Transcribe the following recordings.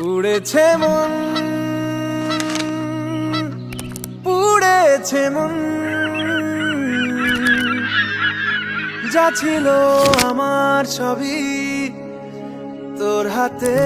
উড়েছে মন, পুড়েছে মন, যা ছিল আমার সবই তোর হাতে।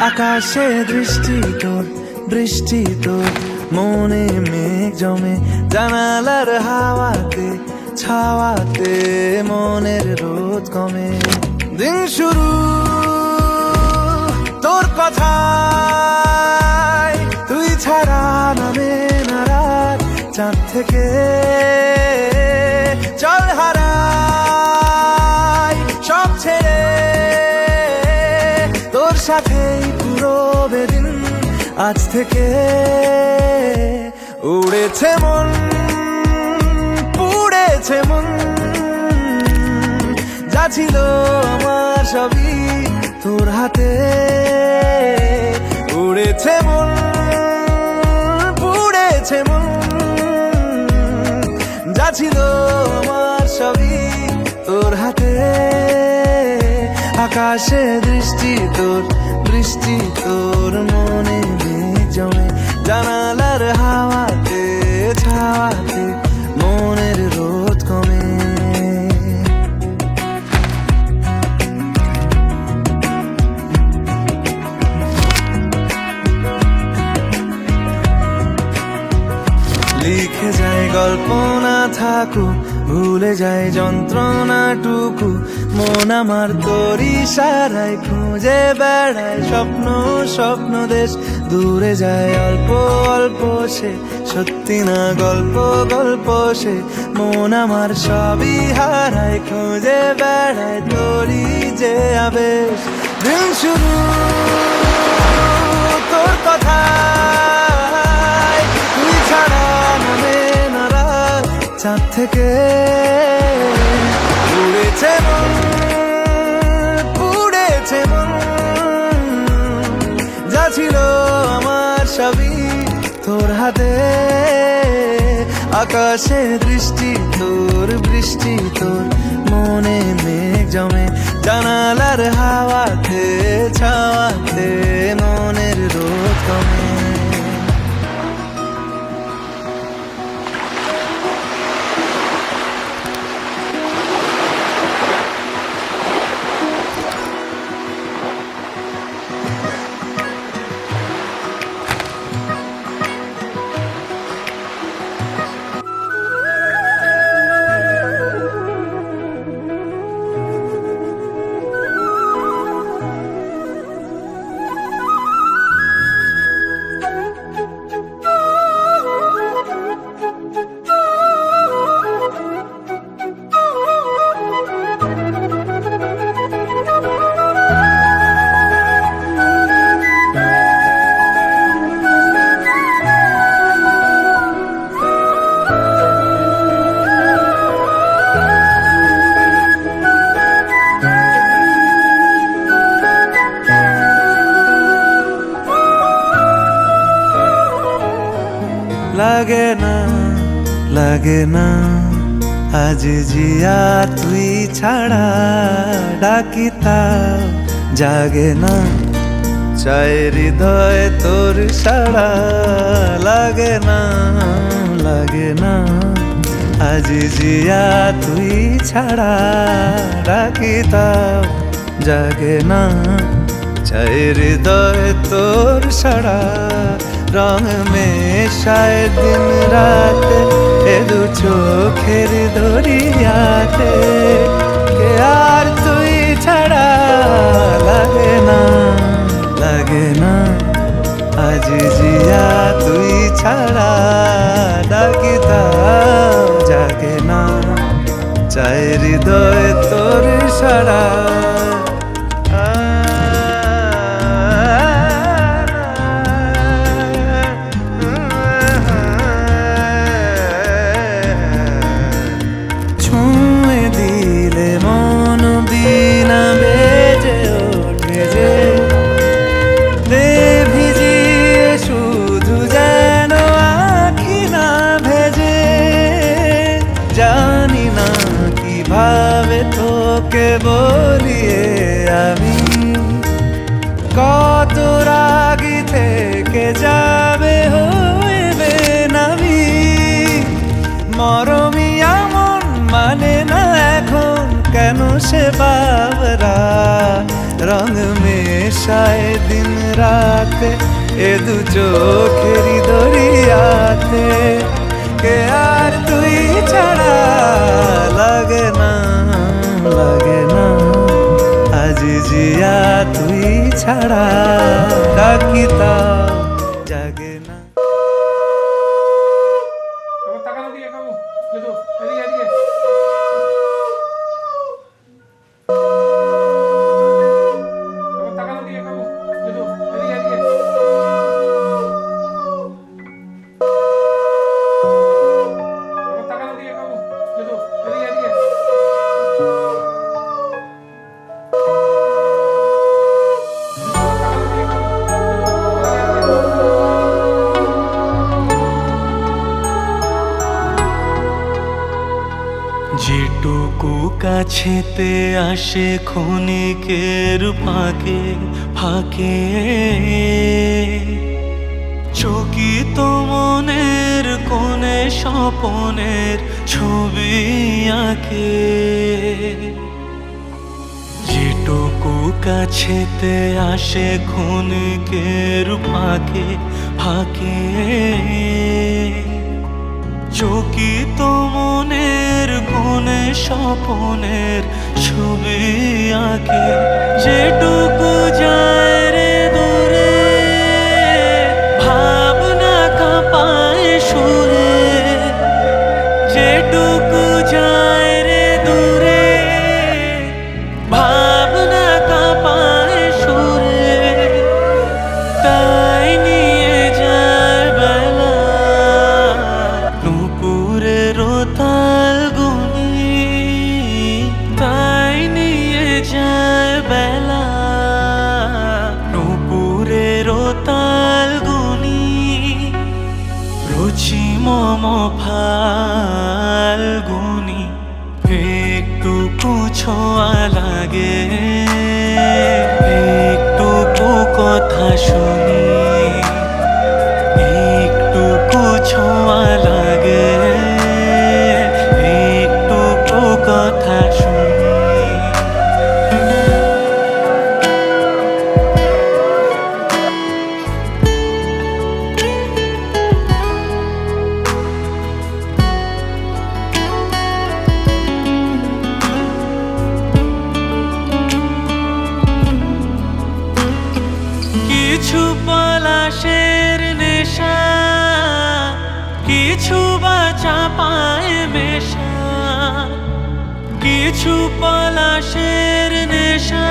আকাশে দৃষ্টি তোর, বৃষ্টি তোর, মনে মেঘ জমে, জানালার হাওয়াতে ছাওয়াতে মনের রোদ কমে। দিন শুরু তোর কথায়, তুই ছাড়া নামে না রাত, চাঁদ থেকে চল হারাই সব ছেড়ে, তোর সাথেই পুরো বেদিন আজ থেকে। উড়েছে মন, পুড়েছে মন, যা ছিল আমার সবই তোর হাতে। উড়েছে মন, পুড়েছে মন, যা ছিল আমার সবই তোর হাতে। আকাশে দৃষ্টি তোর, বৃষ্টি তোর, মনে মেঘ জমে, জানালার হাওয়াতে ছাওয়াতে মনের রোদ কমে। লিখে যায় গল্প না থাকুক, ভুলে যায় যন্ত্রণাটুকু, মন আমার তোর ইশারায় খুঁজে বেড়ায় স্বপ্ন স্বপ্ন দেশ। দূরে যায় অল্প অল্প সে, সত্যি না গল্প গল্প সে, মন আমার সবই হারায় খুঁজে বেড়ায় তোরই যে আবেশ। দিন শুরু তোর কথায়, তুই ছাড়া নামে না রাত, চাঁদ থেকে উড়েছে মন, পুড়েছে মন, যা ছিল আমার সবই তোর হাতে। আকাশে দৃষ্টি তোর, বৃষ্টি তোর, মনে মেঘ জমে, জানালার হাওয়াতে ছাওয়াতে মনের রোদ কমে। লাগে না, লাগে না আজ জিয়া তুই ছাড়া, ডাকি তাও জাগে না, চাই হৃদয় তোর সাড়া। লাগে না, লাগে না আজ জিয়া তুই ছাড়া, ডাকি তাও জাগে না, চাই হৃদয় তোর সাড়া। রং মেশায় দিন রাতে এ দু চোখের দরিয়াতে, কে আর তুই ছাড়া। লাগে না, লাগে না আজ জিয়া তুই ছাড়া, ডাকি তাও জাগে না, চাই হৃদয় তোর সাড়া। ভিজিয়ে রং মেশায় দিন রাতে এ দু চোখেরই দরিয়াতে। কে আর তুই ছাড়া লাগে না, লাগে না আজ জিয়া তুই ছাড়া ডাকি তা জাগে না। যেটুকু কাছেতে আসে ক্ষণিকের ফাঁকে ফাঁকে, চকিত মনের কোণে স্বপনের ছবি আঁকে। যেটুকু কাছেতে আসে ক্ষণিকের ফাঁকে ফাঁকে, চকিত মনের কোণে স্বপনের ছবি আঁকে। যেটুকু যায় রে দূরে ভাবনা কাঁপায় সুরে, যেটুকু যায় রে দূরে ভাবনা কাঁপায় সুরে, তাই নিয়ে যায় বেলা নুপুরের তাল গুনি, তাই নিয়ে যায় বেলা নুপুরের তাল গুনি। রুচি মম ফাল্গুনি একটুকু ছোঁয়া লাগে, একটুকু কথা শুনি, একটুকু ছোঁয়া লাগে, একটুকু কথা শুনি। কিছু পলাশের নেশা, কিছু বা চাপায় মেশা, কিছু পলাশের নেশা,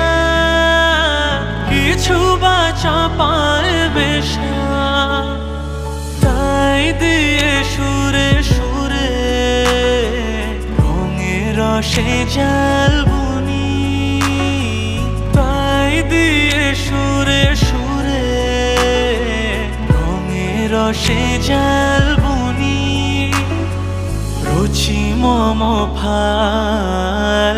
কিছু বা চাপায় মেশা, তাই দিয়ে সুরে সুরে রঙের রসে জাল বুনি, তাই দিয়ে সুরে সুরে রঙের রসে জাল বুনি। রুচি মম ফাল্গুনি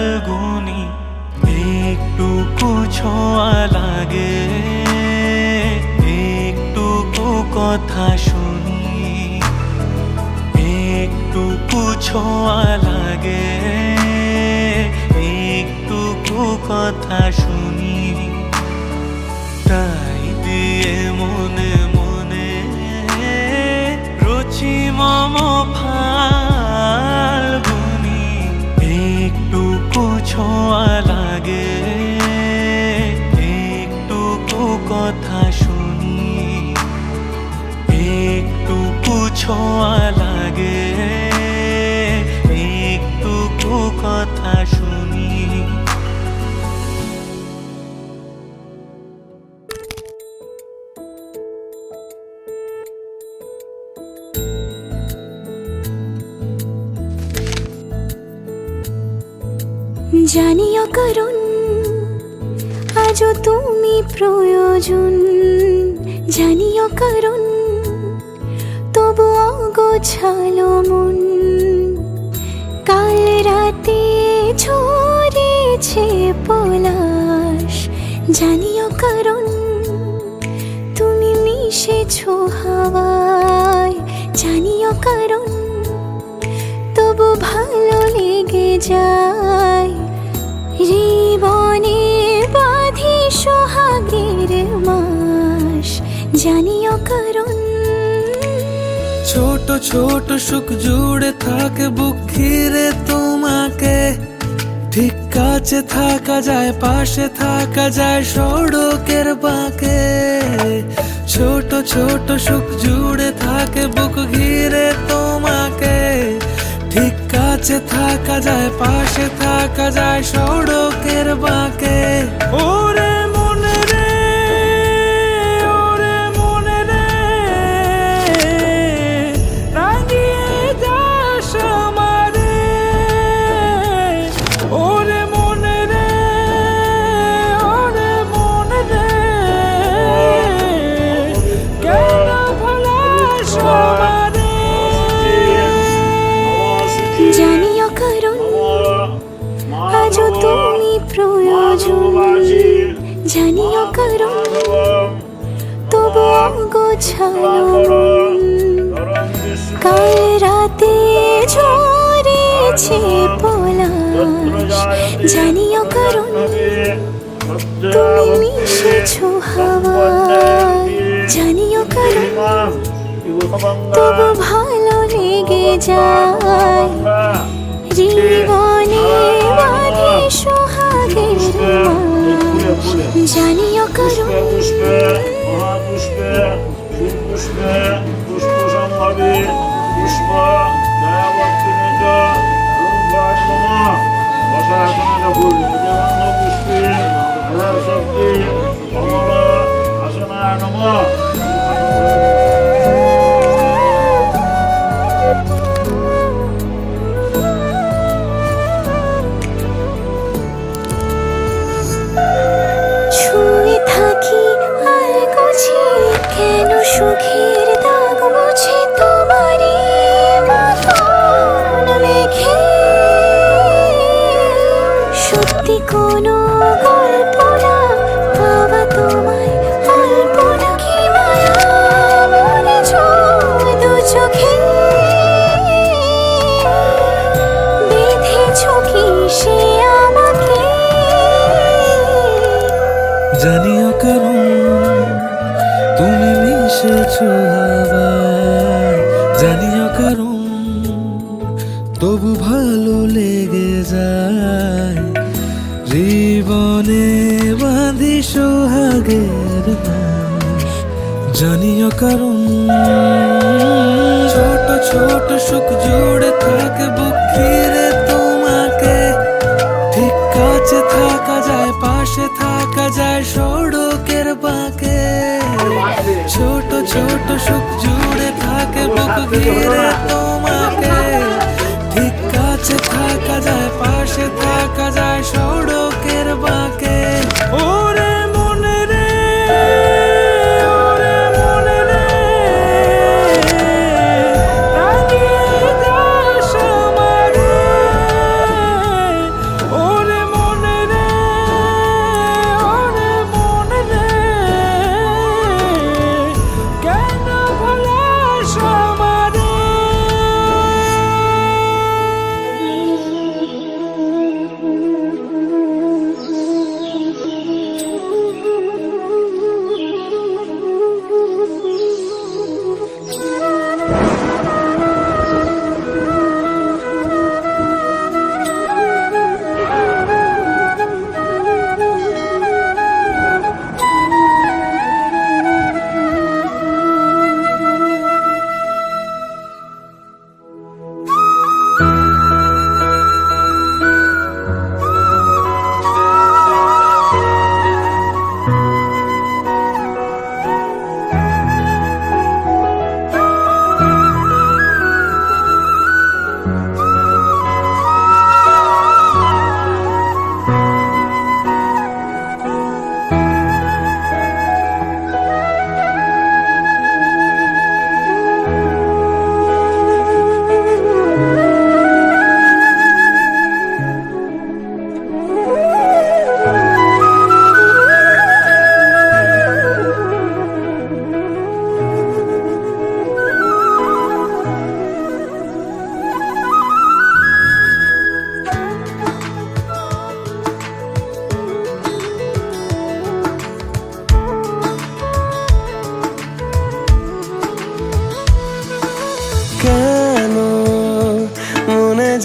একটুকু ছোঁয়া লাগে, একটুকু কথা শুনি, একটুকু ছোঁয়া লাগে, একটুকু কথা শুনি, তাই দিয়ে মনে মনে রুচি মম ফাল্গুনি একটুকু ছোঁয়া লাগে, একটুকু কথা শুনি, একটুকু ছোঁয়া লাগে, একটুকু কথা শুনি। জানিও কারণ আজও তুমি প্রয়োজন, জানিও কারণ তবু অগোছালো মন। কাল রাতে ঝরেছে পলাশ, জানিও কারণ তুমি মিশেছো হাওয়ায়, জানিও কারণ তবু ভালো লেগে যায়। জীবনে বাঁধি জানিও কারণ ছোট ছোট সুখ জুড়ে থাকে বুক ঘিরে তোমাকে, ঠিক কাছে থাকা যায়, পাশে থাকা যায় সড়কের বাঁকে। ছোট ছোট সুখ জুড়ে থাকে বুক ঘিরে তোমাকে, ঠিক কাছে থাকা যায়, পাশে থাকা যায় সড়কের বাঁকে। ওরে মনে রে, ওরে মনে রে, রাঙিয়ে যাস আমারে। ওরে মনে রে, ওরে মনে রে, কেন ভোলাস আমারে। জানিও কারণ আজও তুমি প্রয়োজন, জানিও কারণ তবুও গোছালো মন। কাল রাতে ঝরেছে পলাশ, জানিও কারণ তুমি মিশেছো হাওয়ায়। জানিও কারণ তবু ভালো লেগে যায়, জীবনে বাঁধে সোহাগের মাস। জানিও কারণ ছুঁয়ে থাকি আর গুছিয়ে, কেন সুখের দাগ মুছে তোমারই মতন মেখে। সত্যি কোনো গল্প না, পাওয়া তোমায় অল্প না। কি মায়া বলেছ দু চোখে, বেঁধেছ কি সে আমাকে। জানিও কারণ তুমি মিশেছো হাওয়ায়, জানিও কারণ তবু ভালো লেগে যায়, জীবনে বাঁধি সোহাগের মাস। জানিও কারণ ছোট ছোট সুখ জুড়ে থাকে বুক ঘিরে তোমাকে, ঠিক কাছে থাকা যায়, পাশে থাকা যায় সড়কের বাঁকে। ছোট ছোট সুখ জুড়ে থাকে বুক ঘিরে তোমাকে, ঠিক কাছে থাকা যায়, পাশে থাকা যায় সড়কের বাঁকে। ওরে মনে রে, ওরে মনে রে, রাঙিয়ে যাস আমারে। ওরে মনে রে, ওরে মনে রে, কেন ভোলাস আমারে।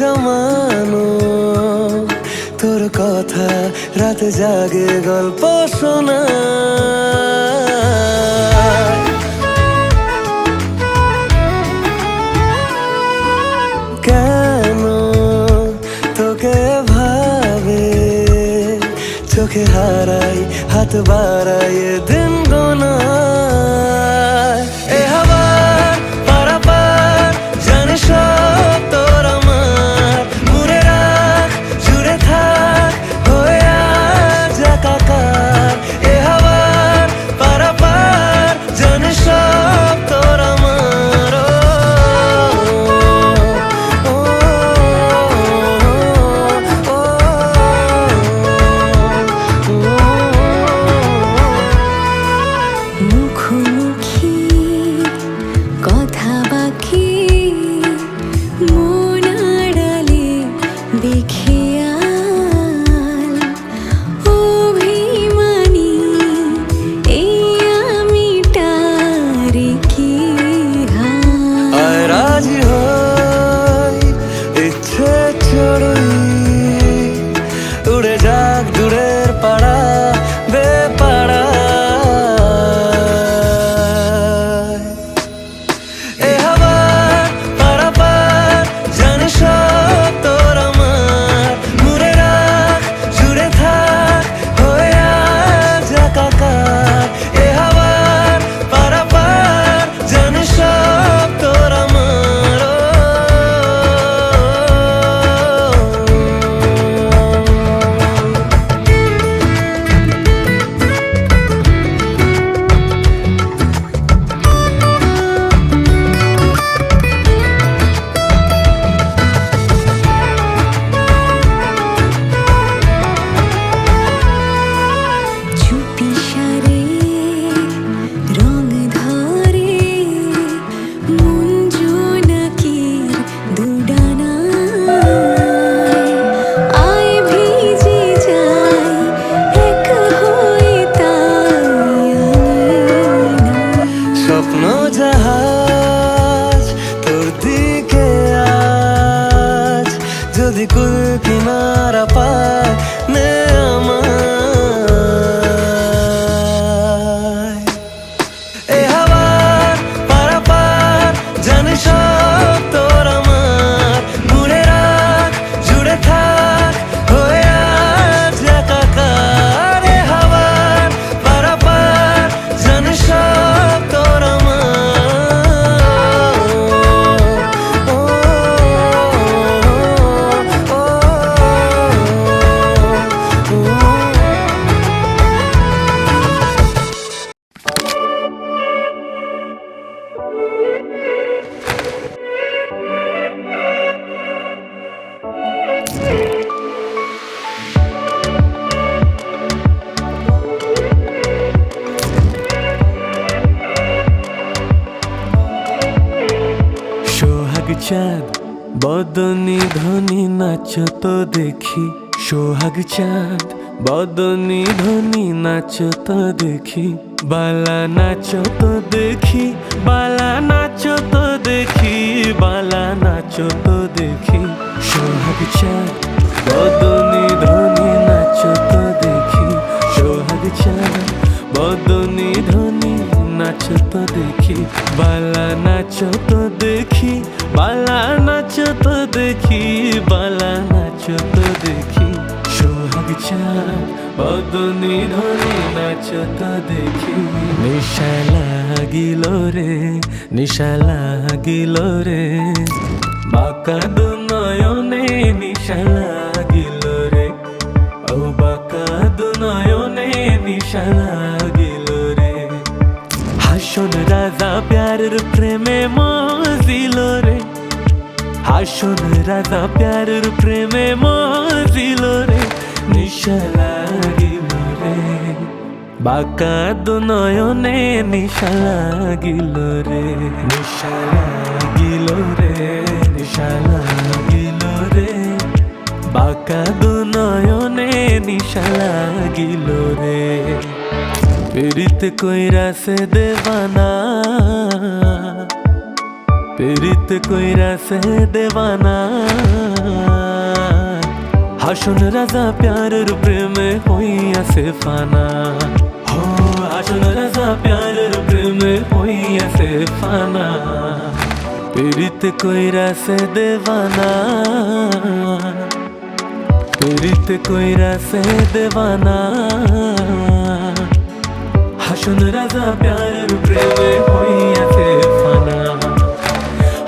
জমানো তোর কথা রাতে জাগে গল্প শোনা কেন তোকে ভাবে চোখে হারাই হাত বাড়াই দিন গোনা এ হাওয়া পারাপার জানি সব তোর আমার ঘুরে রাখ জুড়ে থাক হয়ে আজ একাকার এ হাওয়া পারাপার জানি সব তোর আমার মুখোমুখি কথা বাকি মন আড়ালে বেখেয়াল অভিমানী এই আমিটারে কি হাল আয় রাজি হই ইচ্ছে চড়ুই উড়ে যাক দূরের পাড়া বেপাড়া এ হাওয়া পারাপার জানি সব তোর আমার ঘুরে রাখ জুড়ে থাক হয়ে আজ একাকার এ হাওয়া পারাপার জানি সব তোর আমার চুপি সারে রং ধরে মন জোনাকির দুডানায় আয় ভিজে যায় এক হয়ে তাই স্বপ্ন জাহাজ তোর দিকে আজ যদি কুল কিনারা পায় নে আমায় এ হাওয়া পারাপার জানি সব তোর আমার ঘুরে রাখ জুড়ে থাক হয়ে আজ একাকার এ হাওয়া পারাপার জানি সব তোর সোহাগ চাঁদ বদনি ধনি নাচ তো দেখি সোহাগ চাঁদ বদনি ধনি নাচ তো দেখি বালা নাচ তো দেখি বালা নাচ তো দেখি বালা নাচ তো দেখি সোহাগ চাঁদ বদনি ধনি নাচ তো দেখি সোহাগ চাঁদ বদনি ধনি নাচ তো দেখি বালা নাচ তো দেখি বালা নাচ তো দেখি বালা নাচ তো দেখি সোহাগ চাঁদ বদনি ধনি নাচ তো দেখি নিশা লাগিল রে নিশা লাগিল রে বাঁকা দু নয়নে নিশা লাগিল রে ও বাঁকা দু নয়নে নিশা লাগিল রে হাসন রাজা প্যারের প্রেমে মজিল রে হাসন রাজা প্যারের প্রেমে মজিল রে নিশা লাগিল রে বাঁকা দু নয়নে নিশা লাগিল রে নিশা লাগিল রে নিশা লাগিল রে বাঁকা দু নয়নে নিশা লাগিল রে পীড়িত কইরা সে দেवाना পীড়িত কইরা সে দেवाना আসুন রাজা প্যারের প্রেমে হইয়াছে ফানা, হো আসুন রাজা প্যারের প্রেমে হইয়াছে ফানা, পীড়িত কইরাছে দেওয়ানা, পীড়িত কইরাছে দেওয়ানা। হাসুন রাজা প্যারের প্রেমে হইয়াছে ফানা,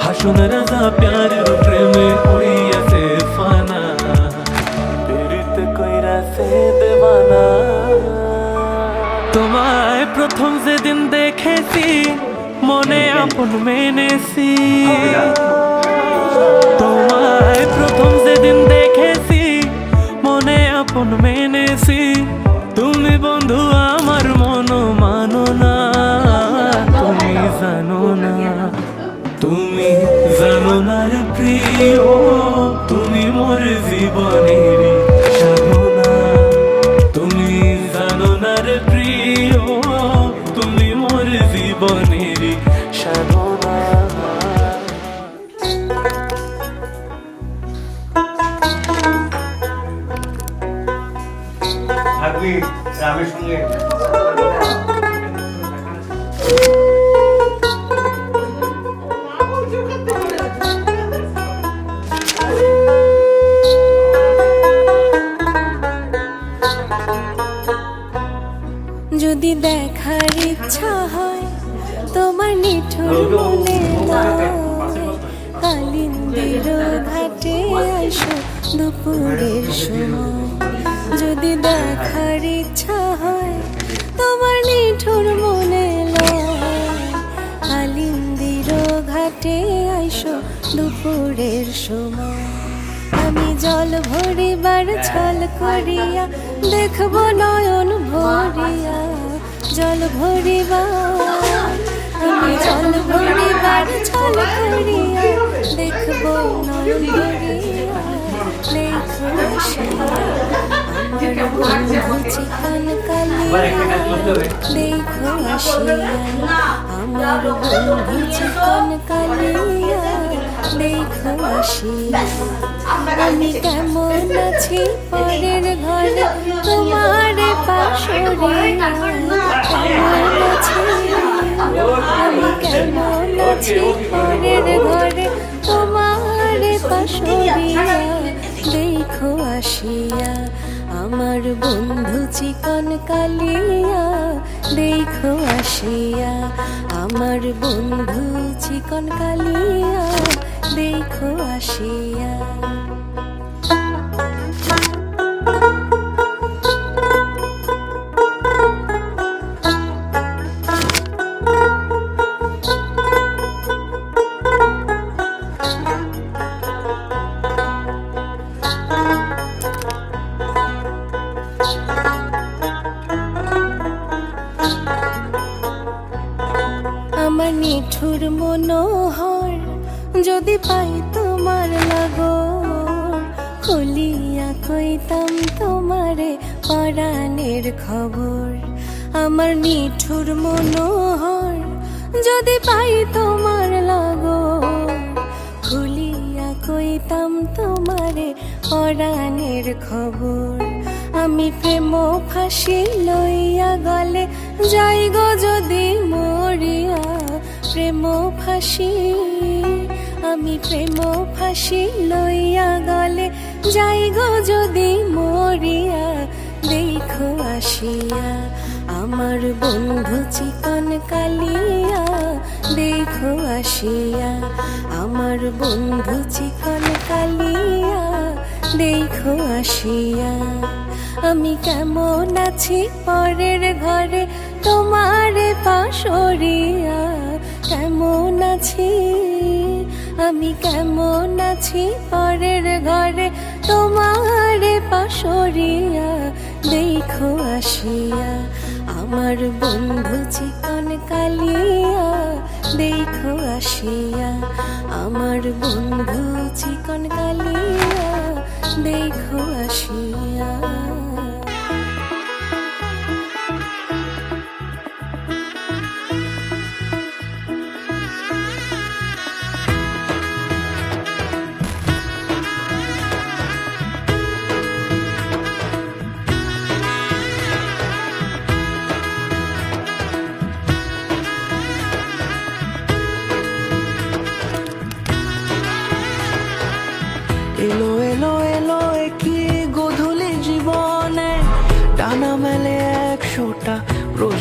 হাসুন রাজা প্যারের প্রেমে হইয়াছে ফানা, পীড়িত কইরাছে দেওয়ানা। তোমায় প্রথম যেদিন দেখেছি মনে আপন মেনেছি, তোমায় প্রথম যেদিন দেখেছি মনে আপন মেনেছি, তুমি বন্ধু আমার মন মানো না, তুমি জানো না, তুমি জানো না রে প্রিয়, তুমি মোর জীবনের সাধনা, তুমি জানো না রে প্রিয়, তুমি মোর জীবনের সাধনা। থাকবি রামের সঙ্গে। যদি দেখার ইচ্ছা হয় তোমার নিঠুর মনে লয়, কালিন্দির ঘাটে আসো দুপুরের সময়। যদি দেখার ইচ্ছা হয় তোমার নিঠুর মনে লয়, কালিন্দির ঘাটে আসো দুপুরের সময়। আমি জল ভরিবার ছল করিয়া দেখব নয়ন ভরিয়া, জল ভরিবার আমি জল ভরিবার ছল করিয়া দেখব নয়ন ভরিয়া, দেখো আসিয়া আমার বন্ধু চিকন কালিয়া, দেখো আসিয়া আমার বন্ধু চিকন কালিয়া, দেখো আসিয়া। আমি কেমন আছি পরের ঘরে তোমার পাশরিয়া, কেমন আছি আমি কেমন আছি পরের ঘরে তোমার পাশরিয়া, দেখো আসিয়া আমার বন্ধু চিকন কালিয়া, দেখো আসিয়া আমার বন্ধু চিকন কালিয়া, দেখো আসিয়া। আমার নিঠুর মনোহর যদি পাই তোমার লাগর, খুলিয়া কইতাম তোমারে পরাণের খবর। আমার নিঠুর মনোহর যদি পাই তোমার লাগর, খুলিয়া কইতাম তোমারে পরাণের খবর। আমি প্রেম ফাঁসি লইয়া গলে যাই গো যদি মরিয়া, প্রেম ফাঁসি আমি প্রেম ফাঁসি লইয়া গলে যাই গো যদি মরিয়া, দেখো আসিয়া আমার বন্ধু চিকন কালিয়া, দেখো আসিয়া আমার বন্ধু চিকন কালিয়া, দেখো আসিয়া। আমি কেমন আছি পরের ঘরে তোমার পাশরিয়া, কেমন আছি আমি কেমন আছি পরের ঘরে তোমার পাশরিয়া, দেখো আসিয়া আমার বন্ধু চিকন কালিয়া, দেখো আসিয়া আমার বন্ধু চিকন কালিয়া, দেখো আসিয়া।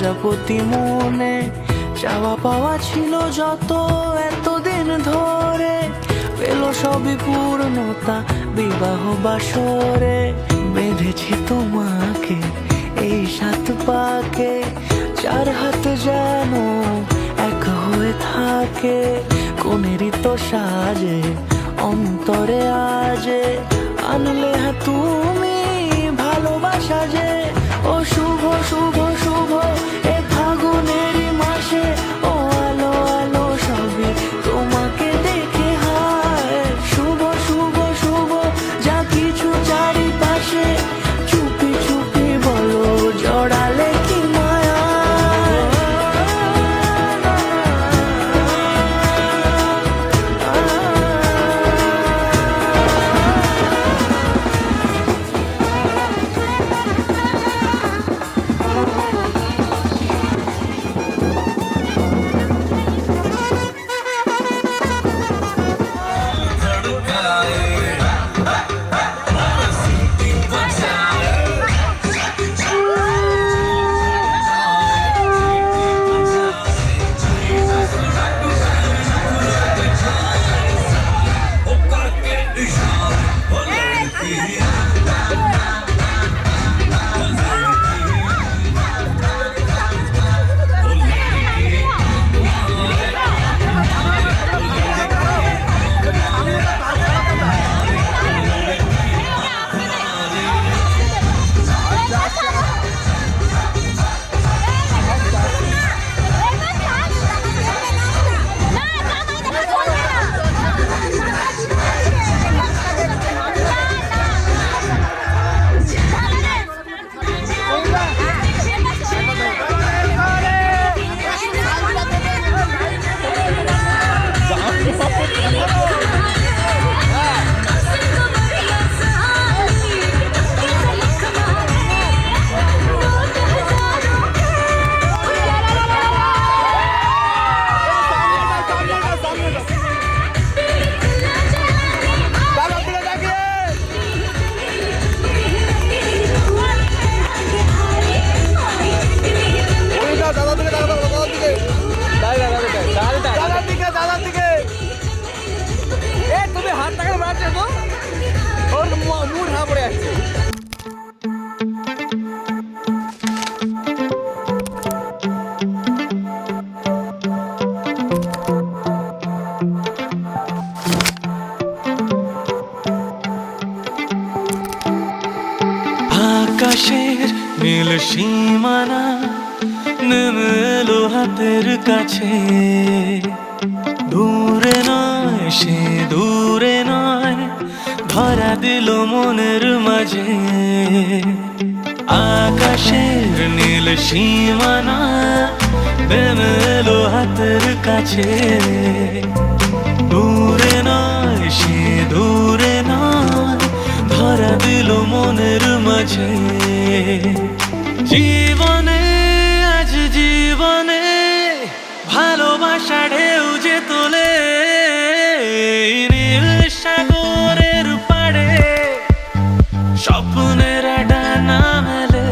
প্রজাপতি মনে চাওয়া পাওয়া ছিল যত এতদিন ধরে, পেল সবই পূর্ণতা বিবাহ বাসরে। বেঁধেছি তোমাকে এই 7 পাকে, 4 হাত যেন এক হয়ে থাকে। কোনেরই তো সাজে অন্তরে আজে আনলে তুমি ভালোবাসা যে। ও শুভ শুভ শুভ এ ফাগুনেরই মাসে, ও আলো আলো সবই তোমাকে দেখে হায়। শুভ শুভ শুভ যা কিছু চারিপাশে, চুপি চুপি বলো জড়ালে কি মায়া। আকাশের নীল সীমানা নেমে এলো হাতের কাছে। দূরে নয় সে দূরে নয়, ধরা দিল মনের মাঝে। আকাশের নীল সীমানা নেমে এলো হাতের কাছে। দূরে নয় সে দূরে নয়, ধরা দিল মনের মাঝে। জীবনে আজ জীবনে ভালোবাসা ঢেউ যে তোলে, নীল সাগরের পাড়ে স্বপ্নের ডানা মেলে।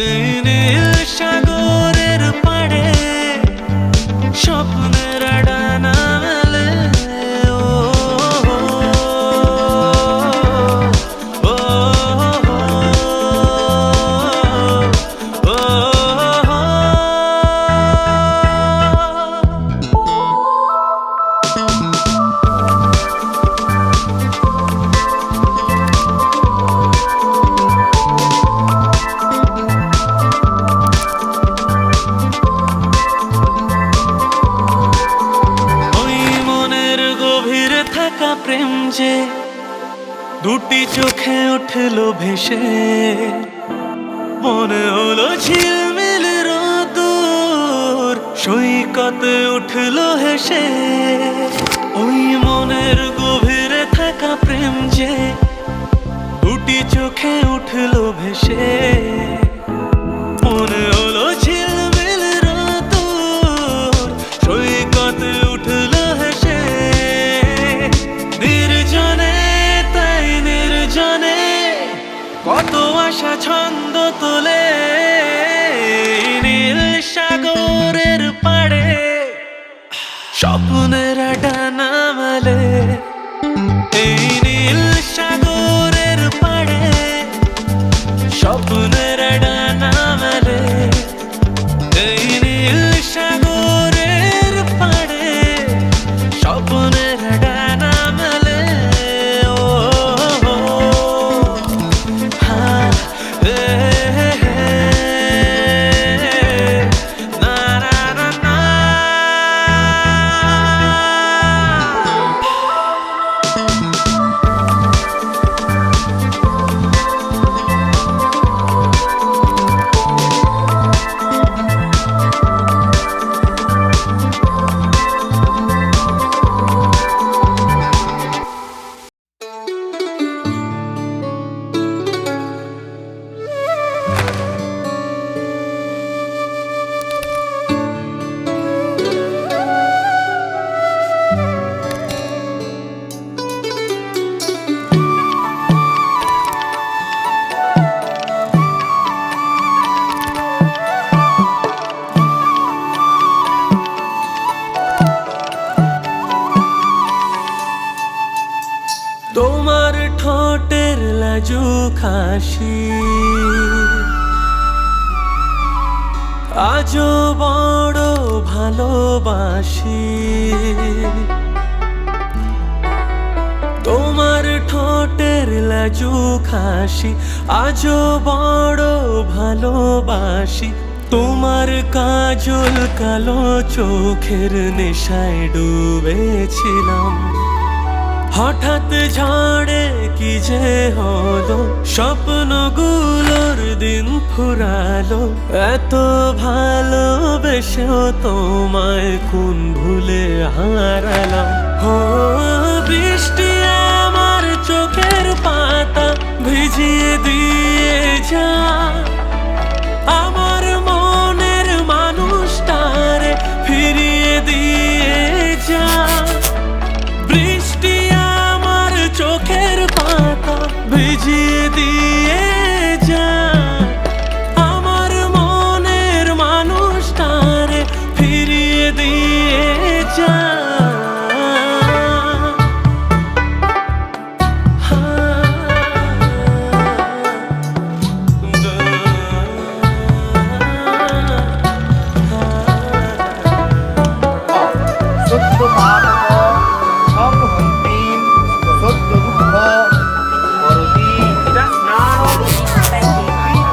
এই নীল সাগরের পাড়ে স্বপ্নের ডানা মেলে। প্রেম যে দুটি চোখে উঠলো ভেসে, মনে হলো ঝিলমিল রোদুর সৈকতে উঠলো হেসে। ওই মনের গভীরে থাকা প্রেম যে দুটি চোখে উঠলো ভেসে, মনে হলো ঝিলমিল রোদুর সৈকতে উঠলো হেসে। নির্জনে তাই নির্জনে কত আশা ছন্দ তোলে, স্বপ্নের ডানা মেলে এই নীল সাগরের পাড়ে, স্বপ্নের ডানা মেলে এই নীল সাগরের পাড়ে, স্বপ্নের ডানা মেলে ও হা এ না না না না। তোমার ঠোঁটের লাজুক হাসি আজও বড় ভালোবাসি, তোমার ঠোঁটের লাজুক হাসি আজও বড় ভালোবাসি, তোমার কাজল কালো চোখের নেশায় ডুবেছিলাম, হঠাৎ ঝড়ে কি যে হলো স্বপ্নগুলোর দিন ফুরালো, এত ভালোবেসেও তোমায় কোন ভুলে হারালাম। ও বৃষ্টি আমার চোখের পাতা ভিজিয়ে দিয়ে যা, আমার মনের মানুষটারে ফিরিয়ে দিয়ে যা, বৃষ্টি আমার চোখের পাতা ভিজিয়ে দিয়ে যা, আমার মনের মানুষটারে ফিরিয়ে দিয়ে যা। সত্য মানব সংহন্তীন সত্য দুঃখ করতি স্নান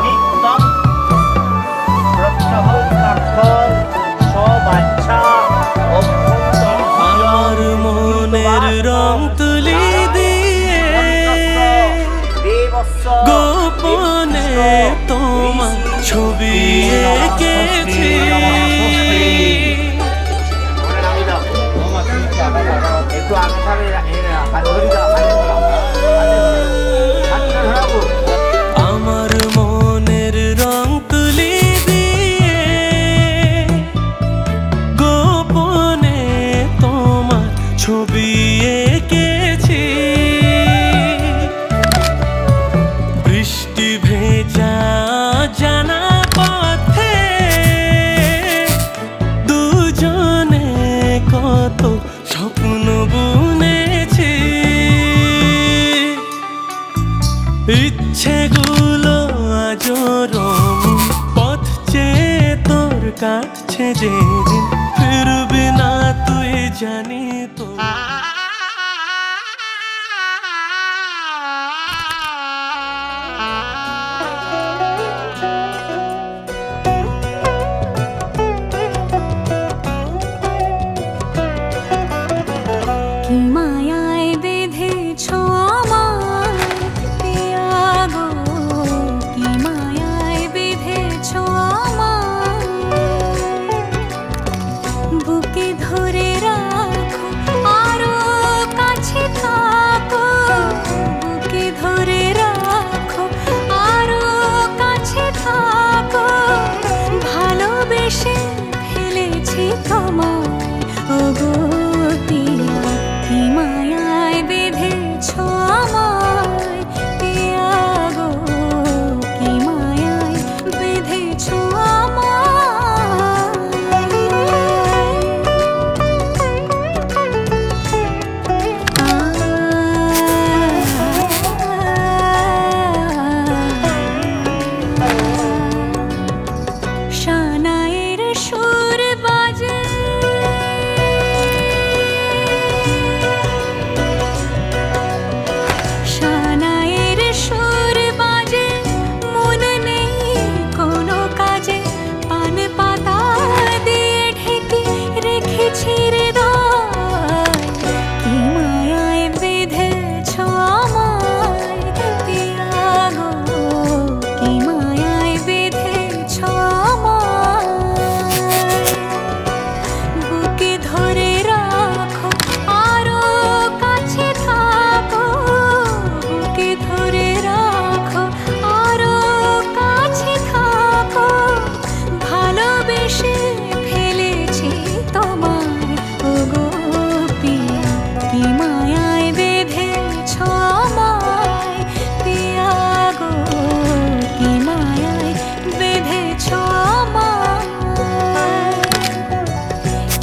নিত্যম প্রত্যহস্তার্থ সবাচ্ছা অভ্যন্তর আমার মনের রং তুলি দিয়ে গোপনে তোমার ছবি এঁকেছি, একটু আগে থাকলে হাত ধরি দাও, হাত ধরাবো। আমার মনের রং তুলি দিয়ে গোপনে তোমার ছবি এঁকেছি, বৃষ্টি ভেজা জানা পথে দুজনে কত স্বপ্ন বুনেছি, ইচ্ছেগুলো আজও রঙিন পথ চেয়ে তোর কাছে যেদিন ফিরবি না তুই জানি তো। কি মায়ায় বেঁধেছ আমায় পিয়া গো, কি মায়ায় বেঁধেছ আমায়, বুকে ধরে রাখো আরো কাছে থাকো, বুকে ধরে রাখো আরো কাছে থাকো, ভালোবেসে ফেলেছি তোমায় ওগো পিয়া, কি মায়ায় বেঁধেছ আমায় পিয়া গো, কি মায়ায় বেঁধেছ আমায়।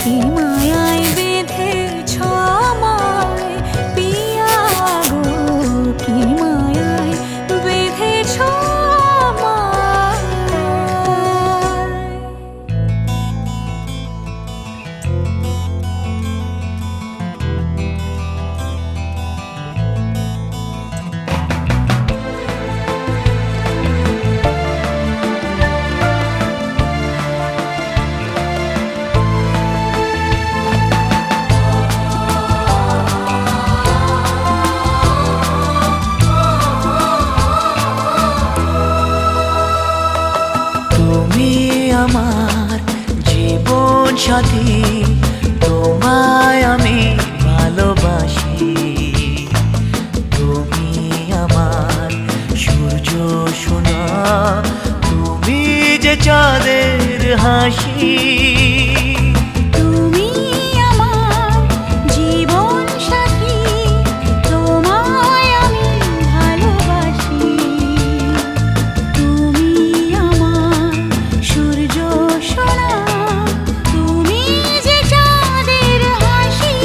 কি মায়ায় বেঁধেছ আমায় পিয়া গো, কি মায়ায় বেঁধেছ আমায়। তুমি আমার জীবন সাথী, তোমায় আমি ভালোবাসি। তুমি আমার সূর্য সোনা, তুমি যে চাঁদের হাসি। তুমি আমার জীবন সাথী, তোমায় আমি ভালোবাসি। তুমি আমার সূর্য সোনা, তুমি যে চাঁদের হাসি।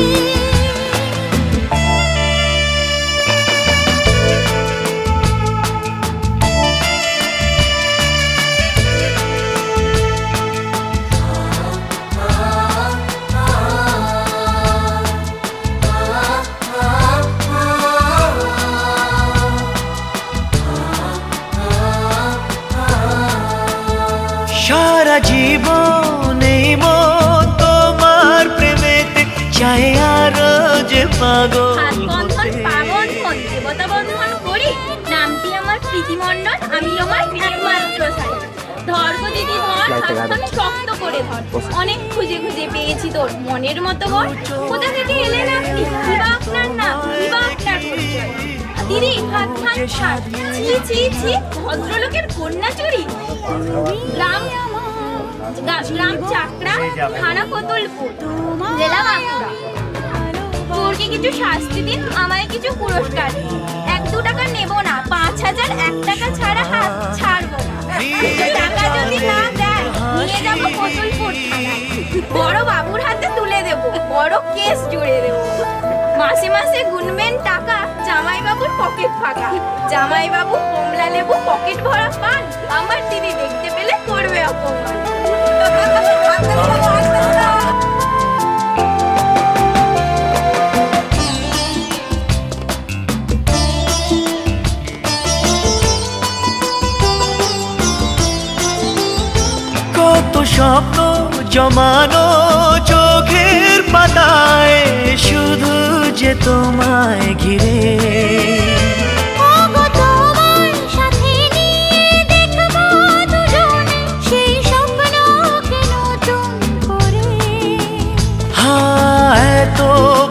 সারা জীবন এই মন তোমার প্রেমেতে চাই আরো যে পাগল হাত বন্ধন, হতে। পা বন্ধন, দেবতা বন্ধন করি। নামটি আমার প্রীতিমণ্ডল, আমি আমার একমাত্র সাথী। ধর গো দিদি ধর, হাতখান শক্ত করে ধর। অনেক খুঁজে খুঁজে পেয়েছি তোর মনের মতো বর। কোথা থেকে এলেন আপনি? কি বা আপনার নাম, কি বা আপনার পরিচয়? দিদি হাতখান ছাড়। ছি ছি ছি, ভদ্রলোকের কন্যা চুরি। গ্রাম চাকরা, থানা কোতুলপুর, জেলা বাঁকুড়া। তোরকে কিছু শাস্তি দিন, আমায় কিছু পুরস্কার দিন। 1-2 টাকা নেব না, 5,000 1 টাকা ছাড়া হাত ছাড়বো না। টাকা যদি না দেয় নিয়ে যাবো কোতুলপুর থানায়, বড় বাবুর হাতে তুলে দেবো, বড় কেস জুড়ে দেবো। মাসে মাসে গুনবেন টাকা, জামাইবাবুর পকেট ফাঁকা। জামাইবাবু কমলা লেবু পকেট ভরা পান, আমার দিদি দেখতে পেলে করবে অপমান। কত স্বপ্ন জমানো চোখের পাতায়, শুধু যে তোমায় ঘিরে। ওগো তোমার সাথে নিয়ে দেখবো দুজনে সেই স্বপ্নকে নতুন করে। এত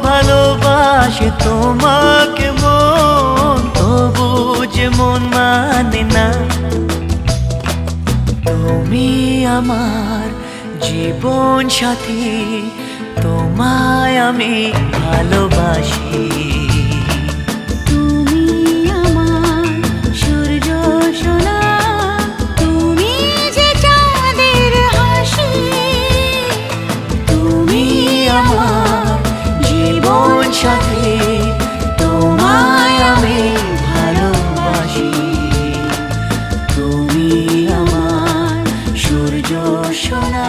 ভালোবাসে তোমাকে মন, তবু যে মন মানে না। তুমি আমার জীবন সাথী, তোমায় আমি ভালোবাসি। তুমি আমার সূর্য সোনা, তুমি যে চাঁদের হাসি। তুমি আমার জীবন সাথী, তোমায় আমি ভালোবাসি। তুমি আমার সূর্য সোনা।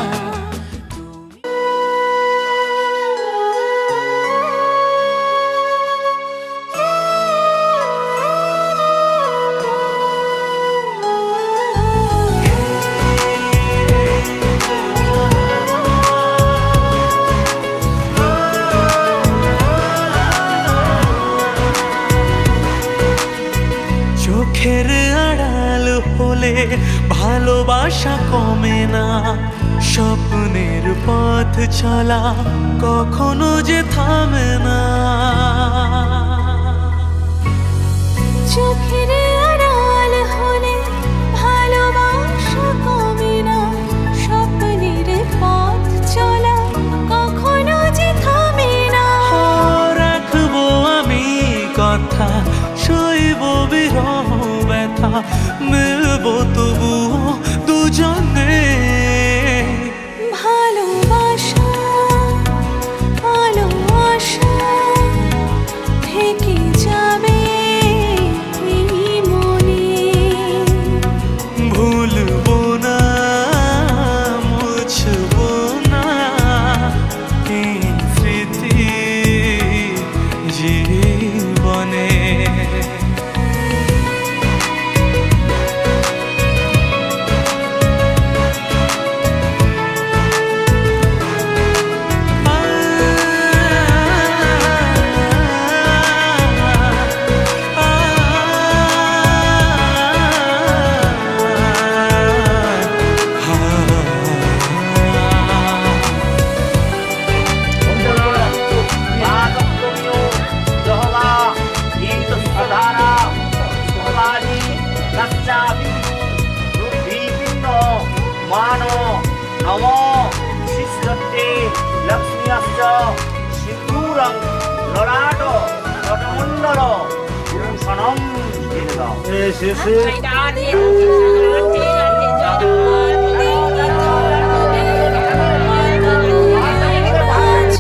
চোখের আড়াল হলে ভালোবাসা কমে না, স্বপ্নের পথ চলা কখনো যে থামে না। চোখের আড়াল হলে ভালোবাসা কমে না, স্বপ্নের পথ চলা কখনো যে থামে না। রাখবো আমি কথা, সইব বিরহ ব্যথা, মিলবো তবুও দুজনে। ভালোবাসা পুষ্পানো নম শিষ্যতে লক্ষ্মী অস্ত সিন্দুরং ললাট নটমণ্ডল পুরুষণম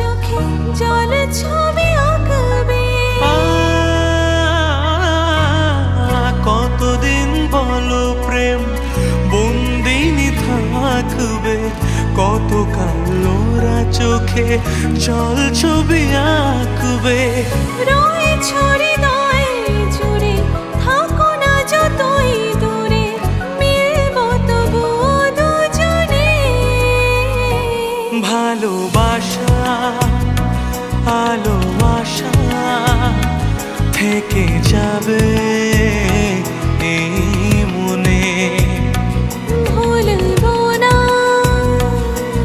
চোখে জল ছবি আঁকবে কতদিন বলো প্রেম বন্দিনী থাকবে, কত কালোরা চোখে জল ছবি আঁকবে। রয়েছ হৃদয়ে জুড়ে, থাকো না যতই দূরে, মিলব তবুও দুজনে। ভালোবাসা আলো আশা থেকে যাবে এই মনে। ভুলব না,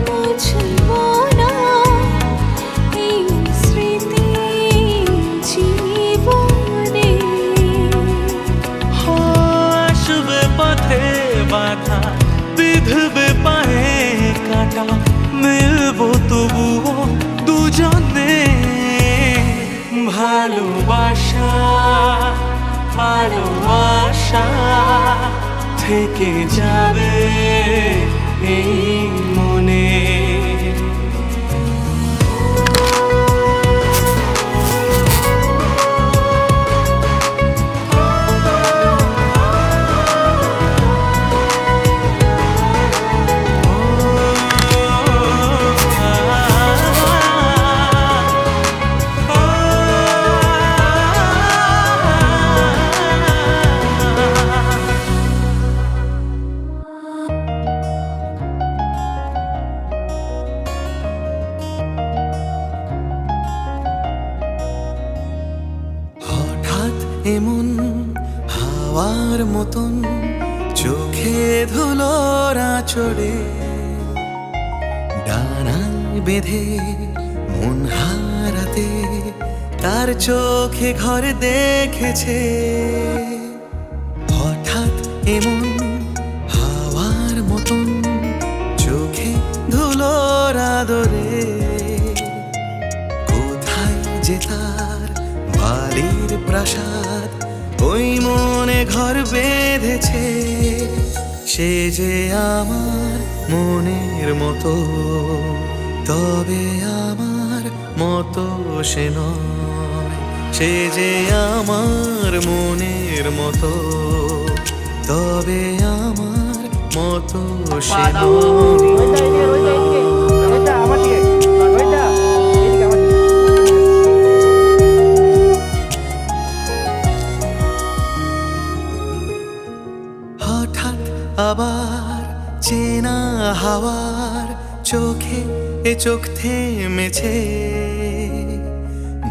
মুছব না এই স্মৃতি জীবনে। আসবে পথে বাধা, বিধবে পায়ে কাটা, মিলবো তবুও দুজনে। ভালোবাসা ভালোবাসা থেকে যাবে এই মনে। হঠাৎ এমন হাওয়ার মতন চোখে ধুলোরা চড়ে, ডানায় বেঁধে মন হারাতে তার চোখে ঘর দেখেছে। হঠাৎ এমন হাওয়ার মতন চোখে ধুলোরা দরে, কোথায় যে তার বালির প্রাসাদ ওই মনে ঘর বেঁধেছে। সে যে আমার মনের মতো, তবে আমার মতো সে নয়। সে যে আমার মনের মতো, তবে আমার মতো সে নয়। হঠাৎ আবার চেনা হাওয়ার চোখে এ চোখ থেমেছে,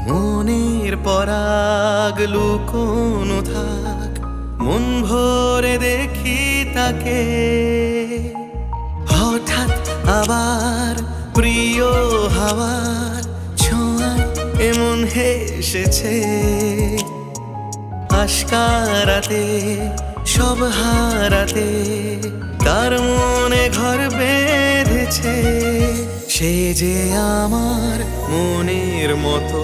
মনের পরাগ লুকোনো থাক, মন ভরে দেখি তাকে। হঠাৎ আবার প্রিয় হাওয়ার ছোঁয়ায় এমন হেসেছে, আশকারাতে সব হারাতে তার মনে ঘর বেঁধেছে। সে যে আমার মনের মতো,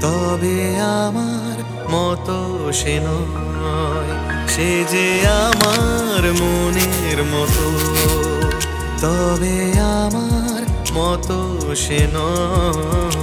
তবে আমার মতো সে নয়। সে যে আমার মনের মতো, তবে আমার মতো সে নয়।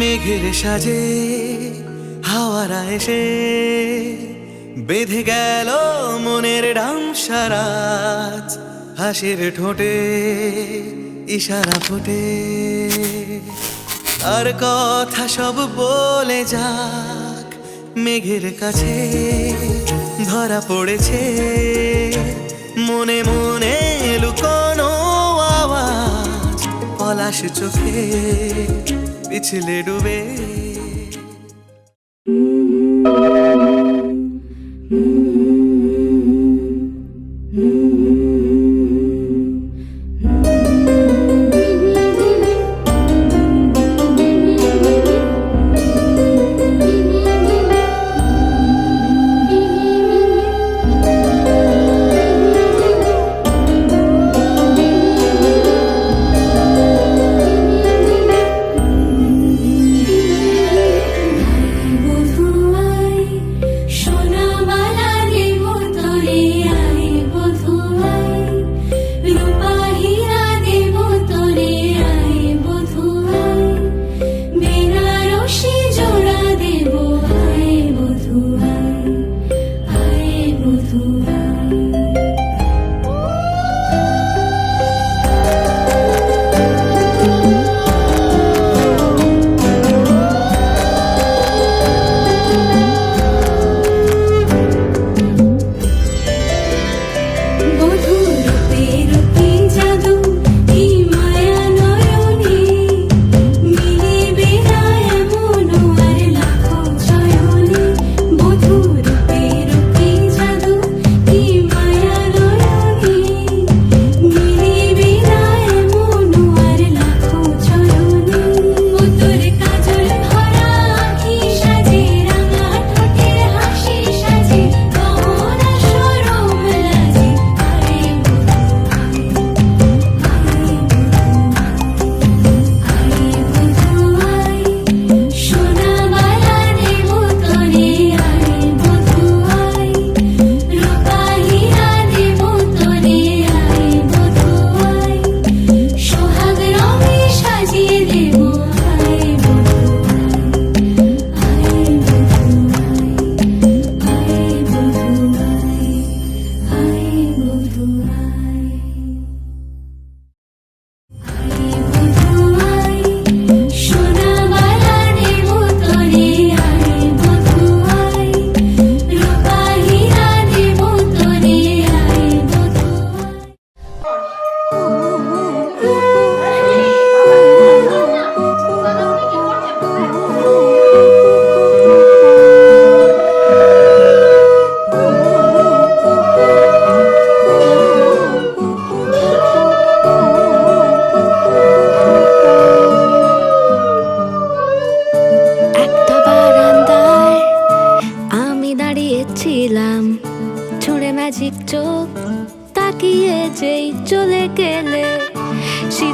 মেঘের সাজে হাওয়ারা এসে বেঁধে গেল মনের ডামসারাত, হাসির ঠোঁটে ইশারা ফোটে, আর কথা সব বলে যাক। মেঘের কাছে ধরা পড়েছে মনে মনে লুকোনো আওয়াজ, পলাশ চোখে পিছলে ডুবে।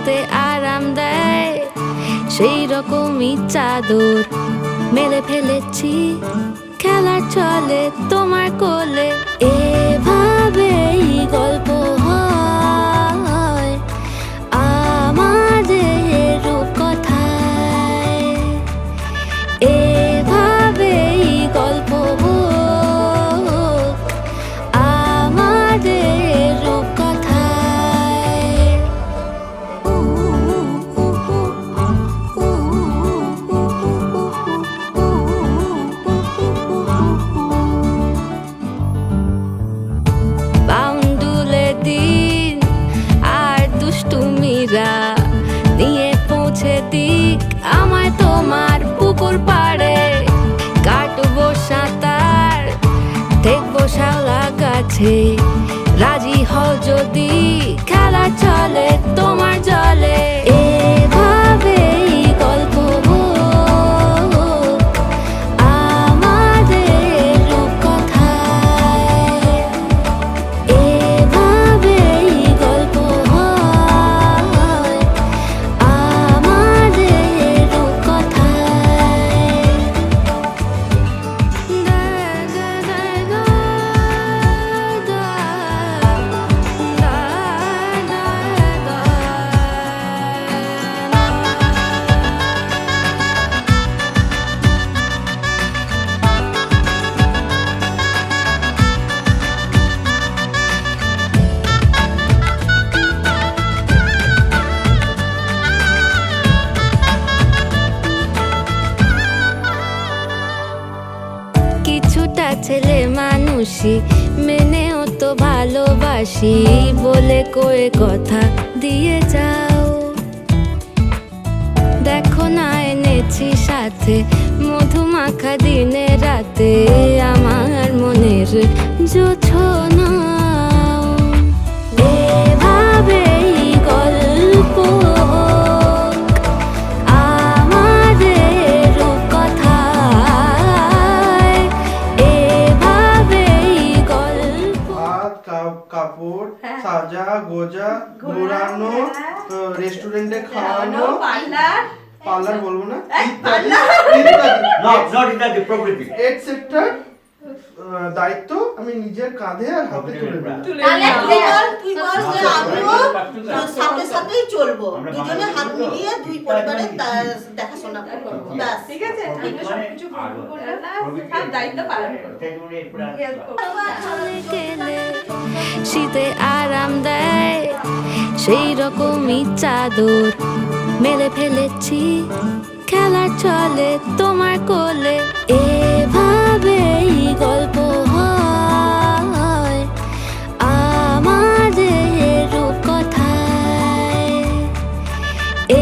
শীতে আরাম দেয় সেই রকমই চাদর মেলে ফেলেছি খেলার চলে তোমার কোলে এভাবেই গল্প হয় আমাদের রূপকথায় এভাবেই গল্প হোক আমাদের রূপকথায় বাউন্ডুলে দিন আর দুষ্টুমিরা নিয়ে পৌঁছে দিক আমায় তোমার পুকুর পাড়ে কাটবো সাঁতার দেখবো শাওলা গাছে রাজি হও যদি খেলা চলে তোমার জলে এভাবেই গল্প হোক আমাদের রূপকথায় এভাবেই গল্প হয় আমাদের রূপকথায় কিছুটা ছেলে মানুষই মেনেও তো ভালোবাসি বলে কয়ে কথা দিয়ে যাও দেখো না এনেছি সাথে মধুমাখা দিনে রাতে আমার মনের জোছনা এভাবেই গল্প হোক আমাদের রূপকথায় এভাবেই গল্প ভাত কাপড় সাজা গোজা ঘোরানো রেস্টুরেন্টে খাওয়ানো পার্লার বলবো না এটসেট্রা দায়িত্ব আমি নিজের কাঁধে আর হাতে তুলে তুই বল যে আমিও সাথে সাথেই চলবো দুজনে হাত মিলিয়ে দুই পরিবারের দেখাশোনা করবো ব্যাস ঠিক আছে আমরা সবকিছু করে না সব দায়িত্ব পালন করব শীতে আরাম দেয় সেই রকমই চাদর মেলে ফেলেছি খেলার চলে তোমার কোলে এভাবেই গল্প হয় আমাদের রূপকথায়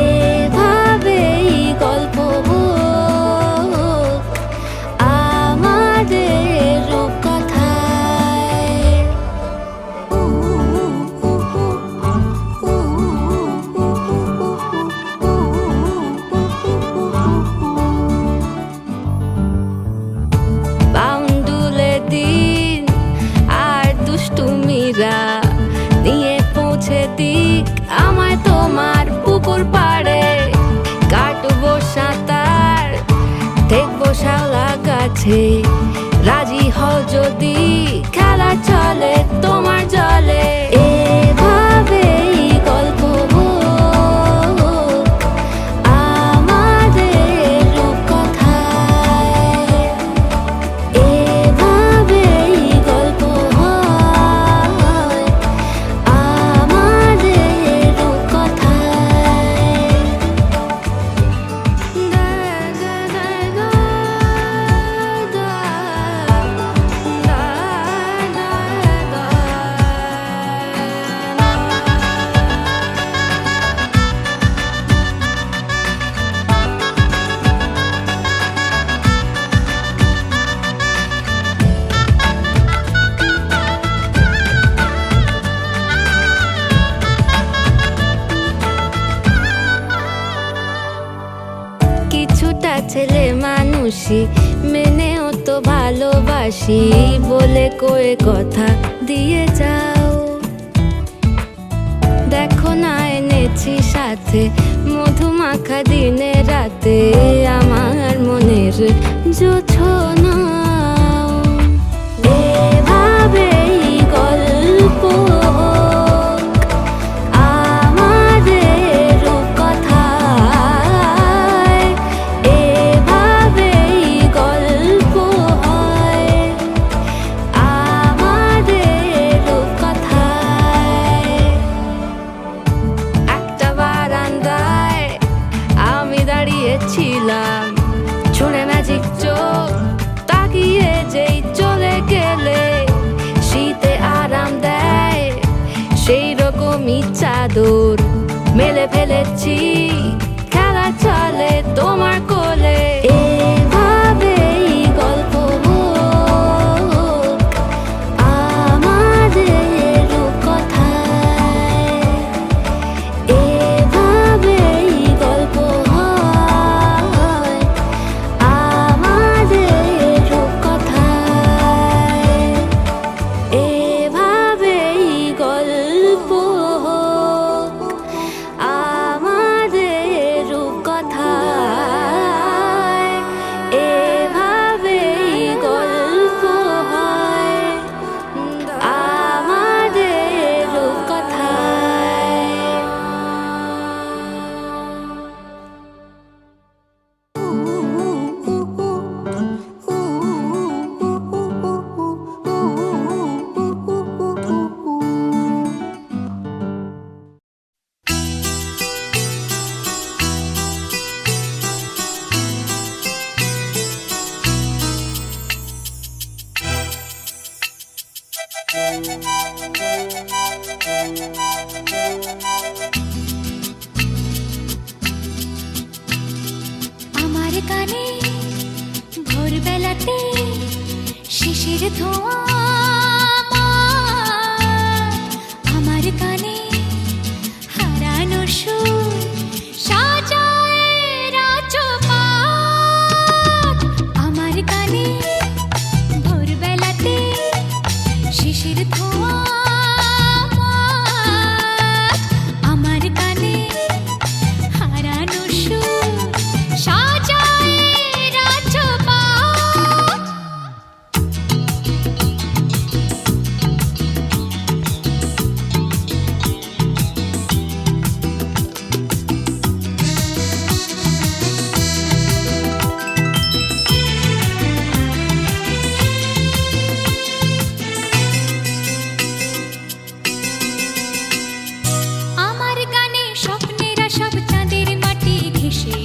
এভাবেই গল্প হোক আমাদের রূপকথায় বাউন্ডুলে দিন আর দুষ্টুমিরা নিয়ে পৌঁছে দিক আমায় তোমার পুকুর পাড়ে কাটবো সাঁতার দেখবো শাওলা গাছে রাজি হও যদি খেলা চলে তোমার জলে এভাবেই গল্প হোক আমাদের রূপকথায় এভাবেই গল্প হয় আমাদের রূপকথায় কিছুটা ছেলে মানুষই মেনেও তো ভালোবাসি বলে কয়ে কথা দিয়ে যাও দেখো না এনে আছি সাথে মধুমাখা দিনে রাতে আমার মনের জোছনা এভাবেই গল্প আমাদের কথায় এভাবেই গল্প হয় আমাদের কথায় একটা বারান্দায় আমি দাঁড়িয়েছিলাম ছুঁড়ে ম্যাজিক চোখ তাকিয়ে যেই চলে গেলে শীতে আরাম দেয় সেই রকমই চাদর মেলে ফেলেছি খেলা চলে তোমার কোলে এভাবেই গল্প হোক আমাদের কথায় এভাবেই গল্প হয় আমাদের কথায় এভাবেই গল্প হোক আমাদের কথায় এভাবেই গল্প হয় আমাদের কথায় আমার কানে ভোরবেলাতে শিশির ধোঁয়া আমার কানে হারানো সুর সাজায় রাজপাট আমার কানে ভোরবেলাতে শিশির ধোঁয়া আমার কানে হারানো সুর সাজায় রাজপাট আমার গানে স্বপ্নেরা সব চাঁদের মাটি ঘেঁষে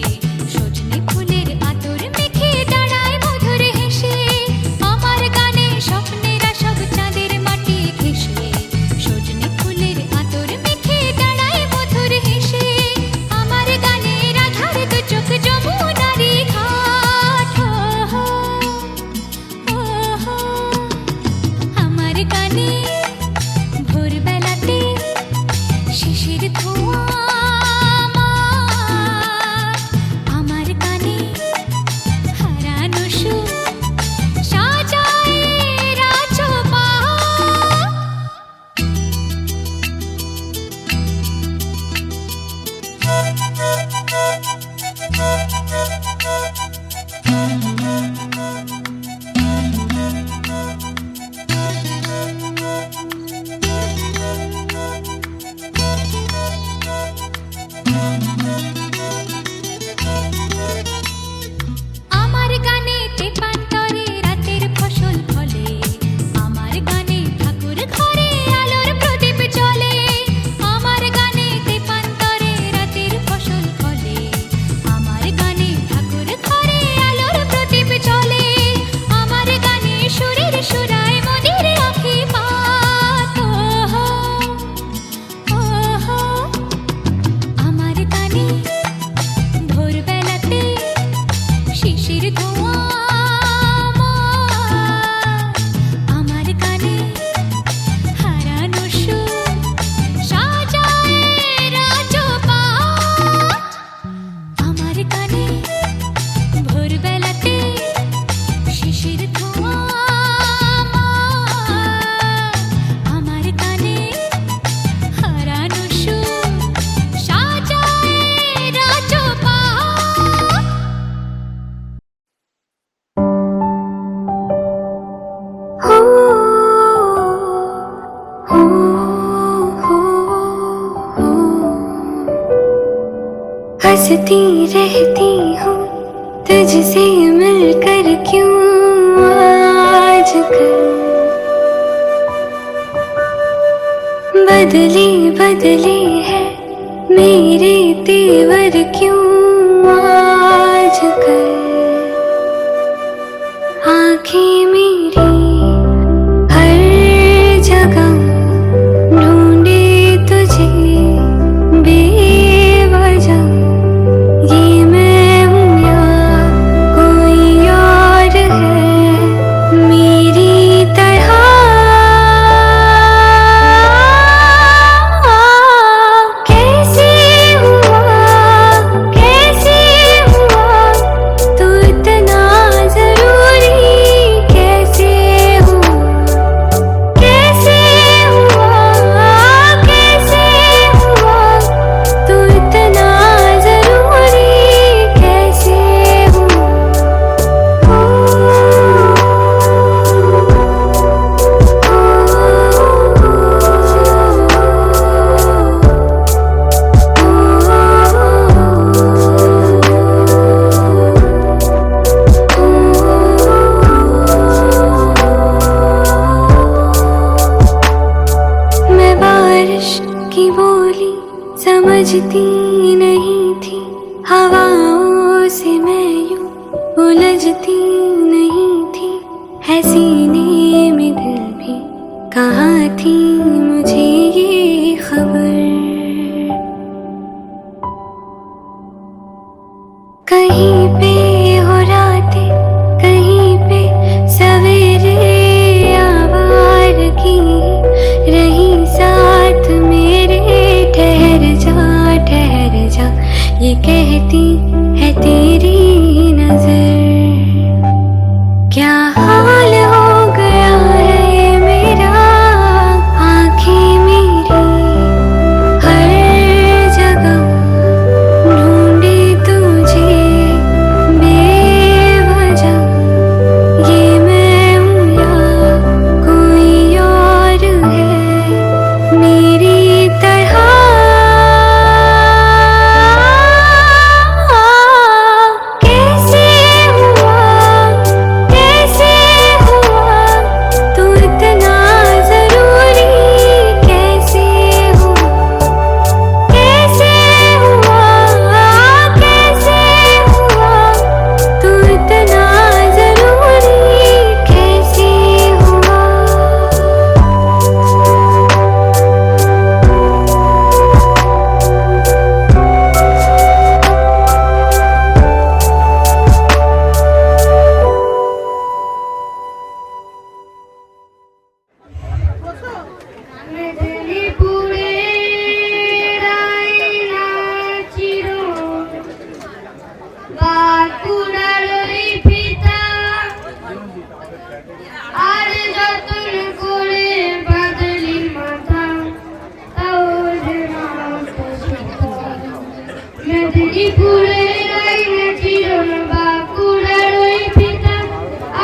সজনে ফুলের আতর মেখে দাঁড়ায় মধুর হেসে আমার গানে স্বপ্নেরা সব চাঁদের মাটি ঘেঁষে সজনে ফুলের আতর মেখে দাঁড়ায় মধুর হেসে আমার গানে রাধার দু চোখ যমুনারি ঘাট আমার গানে ভোরবেলাতে শিশির ধোঁয়া আমার কানে হারানো সুর সাজায় রাজপাট আমার গানে তেপান্তরে রাতের ফসল ফলে আমার গানে ঠাকুর ঘরে আলোর প্রদীপ জ্বলে আমার গানে তেপান্তরে রাতের ফসল ফলে আমার গানে ঠাকুর ঘরে আলোর প্রদীপ জ্বলে আমার গানে সুরের সুরায় মনের আঁখি পাত আমার গানে हंसती रहती हूँ तुझसे मिलकर क्यों आजकल बदले बदले है मेरे तेवर क्यों आजकल आँखें मेरी हर जगह ढूंढे तुझे बेवजह ये मैं हूँ या कोई और है मेरी तरह कैसे हुआ तू इतना जरूरी कैसे हुआ तू इतना जरूरी कैसे मैं बारिश की बोली समझती नहीं थी हवाओं से मैं यूं उलझती नहीं थी है सीने में दिल भी कहाँ थी मुझे ये खबर कहीं पे हो रातें कहीं पे सवेरे आवारगी रही साथ मेरे ठहर जा ये कहती है तेरी नजर क्या हाल हो गया है ये मेरा आँखें मेरी हर जगह ढूंढे तुझे बेवजह ये मैं हूँ या कोई और है मेरी तरह कैसे हुआ तू इतना जरूरी कैसे हुआ तू इतना जरूरी कैसे हुआ মেদিনীপুরের আয়না চির বাঁকুড়ার ওই পিতা আর যতন করে বাদলি মাথা তাও যে মাথা সুতা। মেদিনীপুরের আয়না চির বাঁকুড়ার ওই পিতা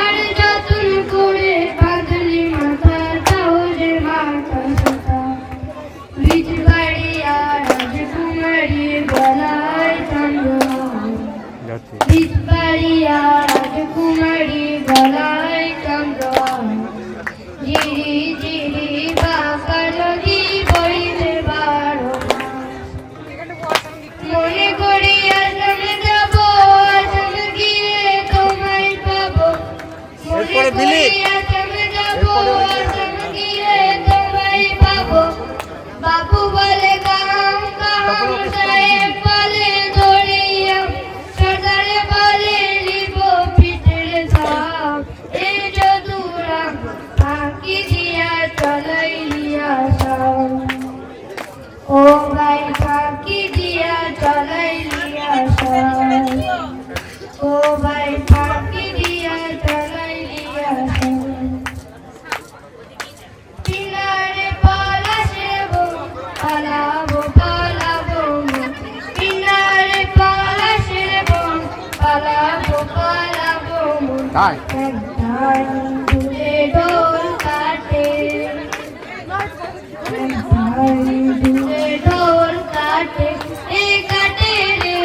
আর যতন করে বাদলি মাথা তাও যে মাথা সুতা। বীজবাড়িয়া রাজকুমারী গলায় চন্দ্রহার বীজবাড়িয়া রাজকুমারী গলায় চন্দ্রহার ঝিরি ঝিরি বাঁকা নদী বইতে বারো মনে করি আসাম যাব আসাম গিয়ে তোমায় পাবো মনে করি আসাম যাব আসাম গিয়ে তোমায় পাবো বাবু বলে গাম গাম সাহেব বলে ধরিয়া সর্দারে বলে লিব পিঠের সাপ এই যদুরা ফাঁকি দিয়া চলাইয়া সাপ ও ভাই ফাঁকি দিয়া চলাইয়া সাপ ও ভাই ফাঁকি দিয়া চলাইয়া সাপ কিনারে পলাশে পালাবো পালাবো কিনারে পলাশে পালাবো পালাবো দূরে ঢোল কাটে দূরে ঢোল কাটে এ কাটে রে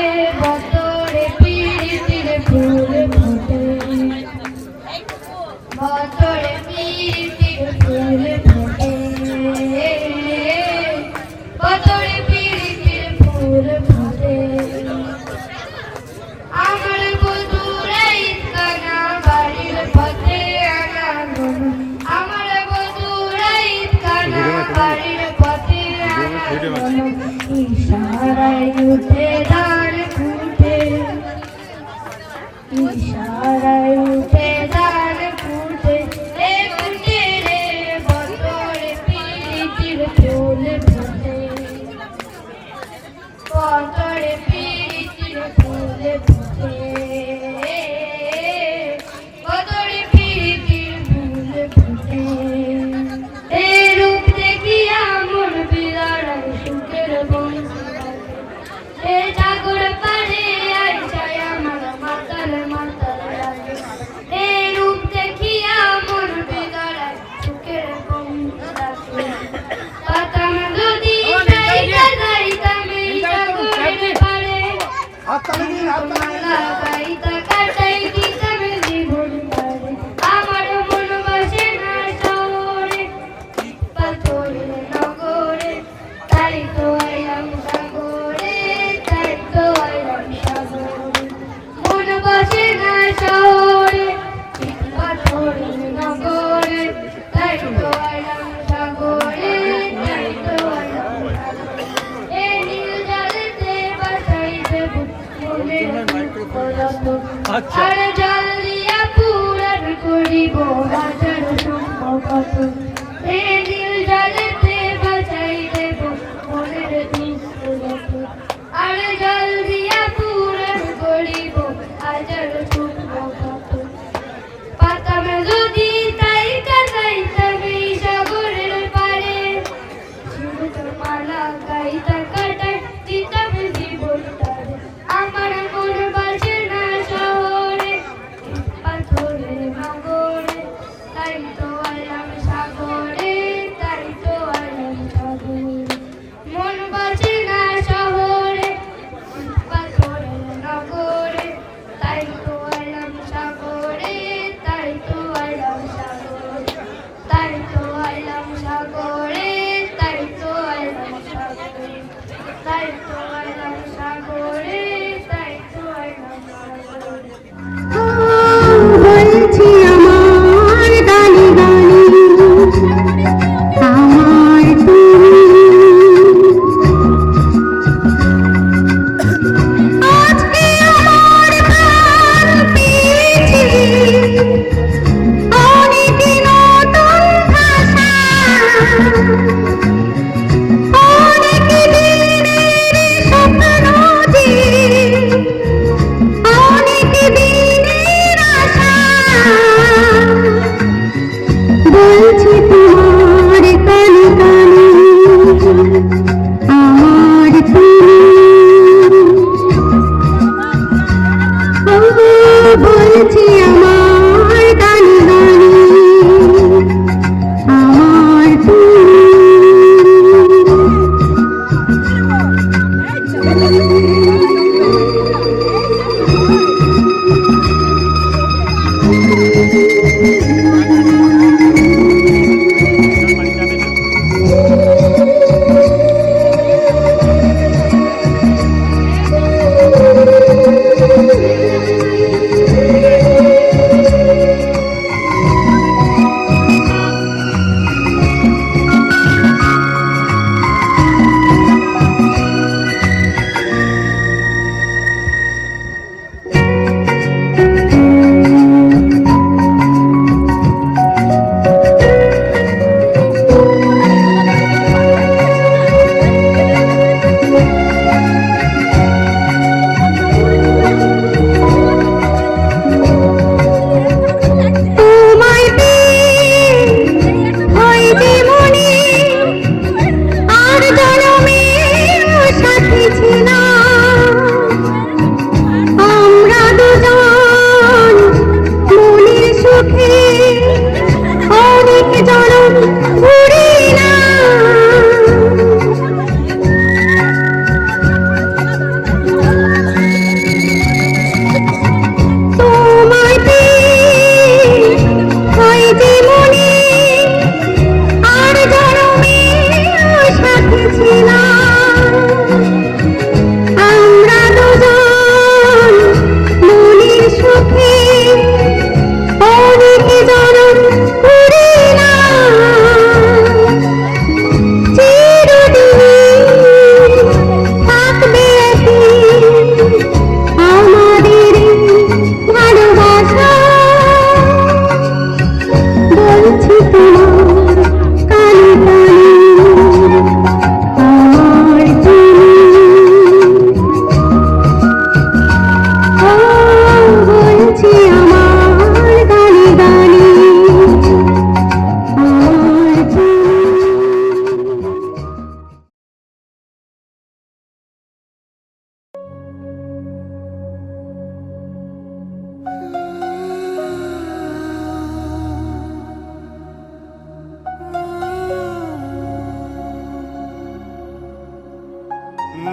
উঠে ধান ফুটে ইশারায় উঠে ধান ফুটে এ ফুটে রে বতরে পিরিতির ফুল ফুটে বতরে পিরিতির ফুল ফুটে বতরে পিরিতির ফুল ফুটে এই রূপ দেখিয়া মন বিলাড়ায় সুখের বংশী এ জাগর পারে আইসায় আমার মাতাল মাতাল লাগে এই রূপ দেখিয়া মন বিলাড়ায় সুখের বংশী লাগে পাতাম যদি যাইতা যাইতাম এই জাগরের পারে মালা গাইতা কাটাই দিতাম জীবন পারে আমার মন বসে না শহরে পাথরের নগরে তাই তো আইলাম সাগরে তাই তো আইলাম সাগরে মন বসে না শহরে পাথরের নগরে তাই তো আইলাম সাগরে তাই তো আইলাম সাগরে এ নীল জলেতে বাসাইতে মনের কলত আর জল দিয়া পূরণ করিব হাজার সম্পদ এ নীল জলেতে বাঁচাই দেব মনের দুঃখ আর জল দিয়া পূরণ করিব হাজার সম্পদ পাতাম যদি তাই কাটাইতাম এই সাগরের পারে ঝিনুকের মালা গাইতা কাটাই দিতাম জীবন তারে আমার মন বাসে না শহরে পাথরের নগরে তাই তো আইলাম সাগরে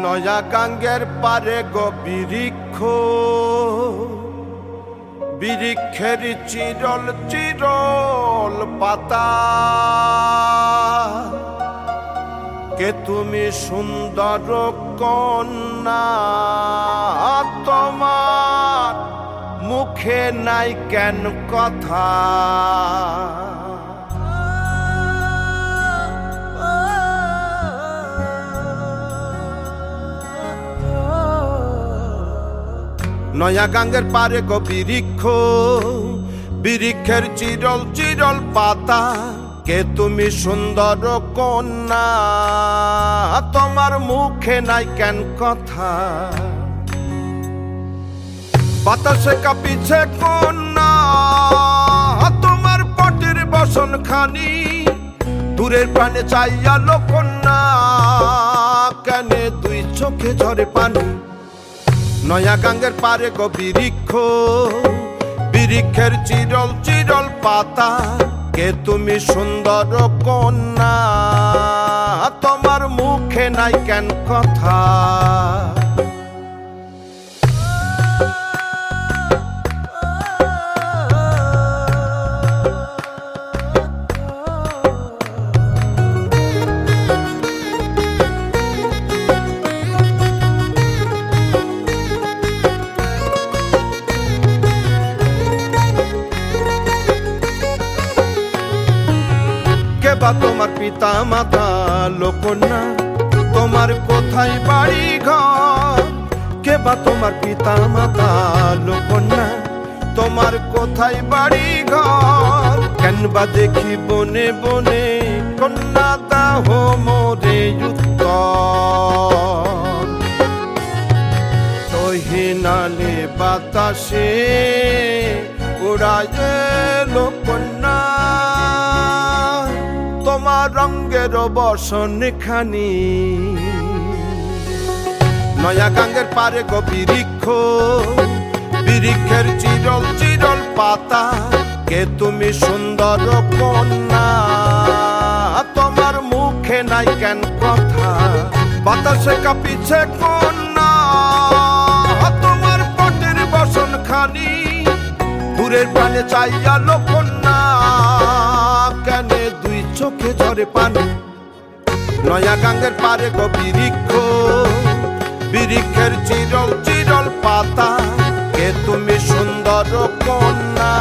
নয়া গাঙ্গের পারে গো বৃক্ষ, বৃক্ষের চিরল চিরল পাতা, কে তুমি সুন্দর কন্যা, তোমার মুখে নাই কেন কথা। নয়া গাঙ্গের পারে গো বৃক্ষ, বৃক্ষের চিরল চিরল পাতা, কে তুমি সুন্দর কন্যা, তোমার মুখে নাই কেন কথা। বাতাসে কাঁপিছে কন্যা, তোমার পটের বসন খানি, দূরের প্রাণে চাইয়ালো কন্যা, কেন দুই চোখে ঝরে পানি। নয়া গাঙ্গের পারে গো বৃক্ষ, বৃক্ষের চিরল চিরল পাতা, কে তুমি সুন্দর কন্যা, তোমার মুখে নাই কেন কথা। বা তোমার পিতা মাতা লোকন্যা, তোমার কোথায় বাড়ি ঘর, কে বা তোমার পিতা মাতা লোকন্যা, তোমার কোথায় বাড়ি ঘর। কেন বা দেখি বনে বনে কন্যা দাহ মোরে উত্তর, তহিনালে বাতাসে উড়ায় লোকন্যা, তোমার রঙের বসন খানি। নয়া গাঙ্গের পারে গো বৃক্ষ, বৃক্ষের চিরল চিরল পাতা, কে তুমি সুন্দর কন্যা, তোমার মুখে নাই কেন কথা। বাতাসে কাঁপিছে কন্যা, তোমার পটের বসন খানি, দূরের প্রাণে চাইয়ালো কন্যা, কেন দুই চোখে ঝরে পানি। নয়া গাঙ্গের পারে গো বৃক্ষ, বৃক্ষের চিরল চিরল পাতা, কে তুমি সুন্দর কন্যা,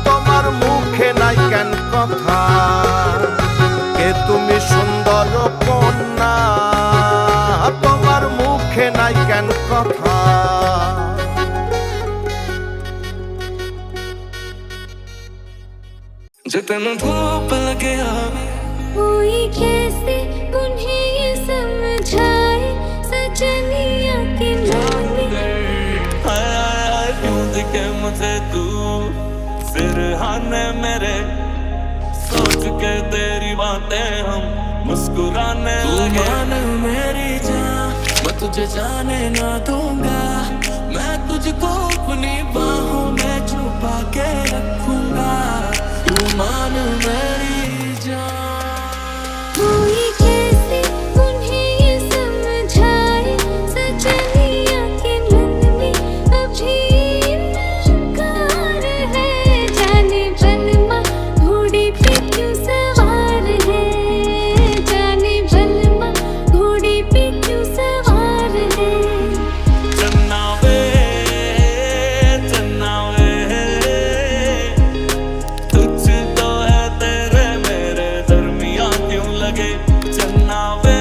তোমার মুখে নাই কেন কথা। কে তুমি সুন্দর কন্যা, তোমার মুখে নাই কেন কথা। जितना धूप लगे कोई कैसे उन्हें ये समझाए, सजनिया के नामे क्यों दिखे मुझे तू सिरहाने मेरे, सोच के तेरी बातें हम मुस्कुराने लगे। मान मेरी जान, मैं तुझे जाने ना दूंगा, मैं तुझको अपनी बाहों में छुपा के रखूंगा। तू मान मेरी जान। कोई कैसे उन्हें ये समझाए, सजनिया के मन में अभी इनकार है, जाने बलमा घोड़े पे क्यों सवार है, जाने बलमा घोड़े पे क्यों सवार है। चन्ना वे तुझ तो है तेरे मेरे दरमियां क्यों लगे। चन्ना वे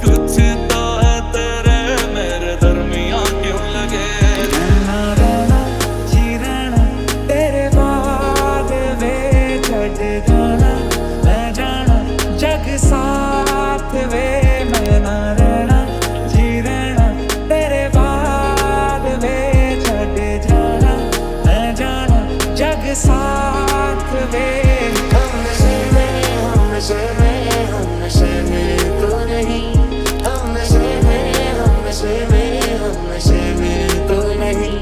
कुछ तो है तेरे मेरे दरमियां क्यों लगे। रहना रहना जी रहना तेरे बाद वे छड़ जाना, मैं जाना जग साथ वे, मैं ना रहना जी रहना तेरे बाद वे छड़ जाना, मैं जाना जग साथ वे। हम नशे में तो नहीं, हम नशे में तो नहीं, हम नशे में तो नहीं,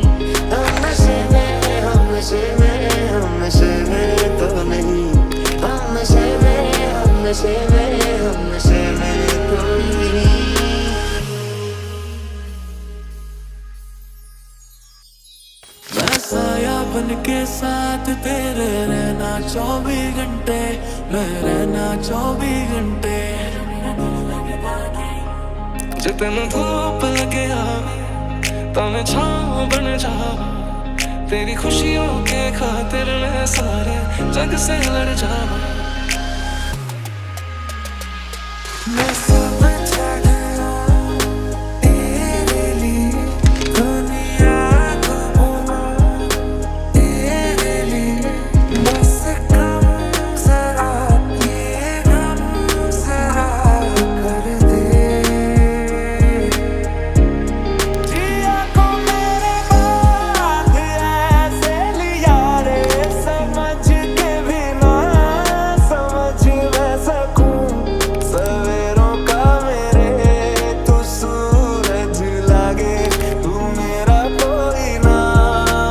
हम नशे में नशे में हम नशे में कोई मैं साया बन के साथ तेरे रहना 24 घंटे मैं रहना 24 घंटे जितने धूप लगे तो मैं छाँव बन जाऊं तेरी खुशियों के खातिर मैं सारे जग से लड़ जाऊं मैं सब छड़ तेरे लिए दुनिया घूमूं तेरे लिए बस कम जरा ये गम जरा कर दे जिया को मेरे बाग ऐसे लिया रे समझ के भी ना समझ मैं सकूं सवेरों का मेरे तू सूरज लागे तू मेरा कोई ना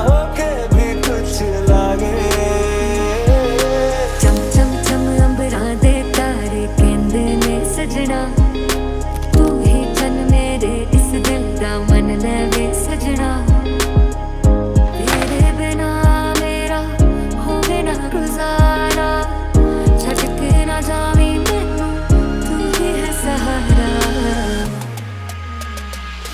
होके भी कुछ लागे चम चम चम अंबरा दे तारे कहंदे ने सजना तू ही चन मेरे इस दिल दा मन लवे सजना तेरे बिना मेरा होवे ना गुजारा छड़ के ना जावी मैनू तू ही है सहारा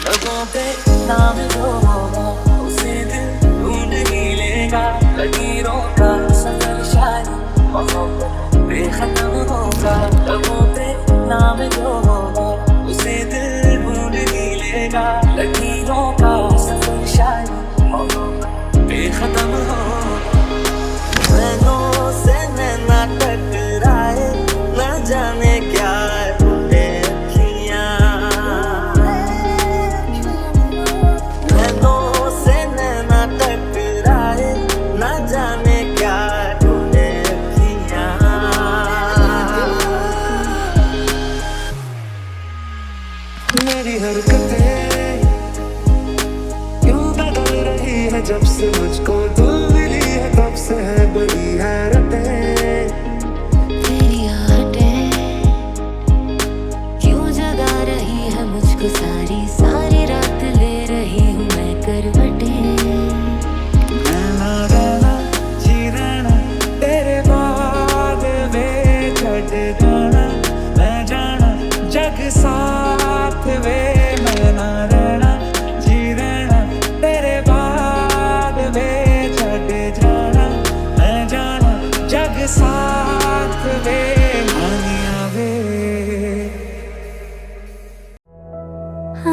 लबों पे नाम जो होगा उसे दिल ढूंढ ही लेगा लकीरों का सफर शायद मोहब्बत बेखत्म होगा लबों पे नाम जो होगा उसे दिल ढूंढ ही लेगा लकीरों का सफर शायद मोहब्बत बेखत्म होगा नैनों से नैना टकराए न जाने क्या ढूंढे अखियां नैनों से नैना टकराए न जाने क्या ढूंढे अखियां मेरी हरकतें क्यों बदल रही है जब से मुझको तू मिली है तब से है बड़ी हैरतें तेरी आहटें क्यों जगा रही है मुझको सारी सारी रात ले रही हूँ मैं करवटें रहना रहना जी रहना तेरे बाद में छड़ जाना मैं जाना जग साथ वे मैं ना रहना जी रहना तेरे बाद में छड़ जाना मैं जाना जग साथ वे मानिया वे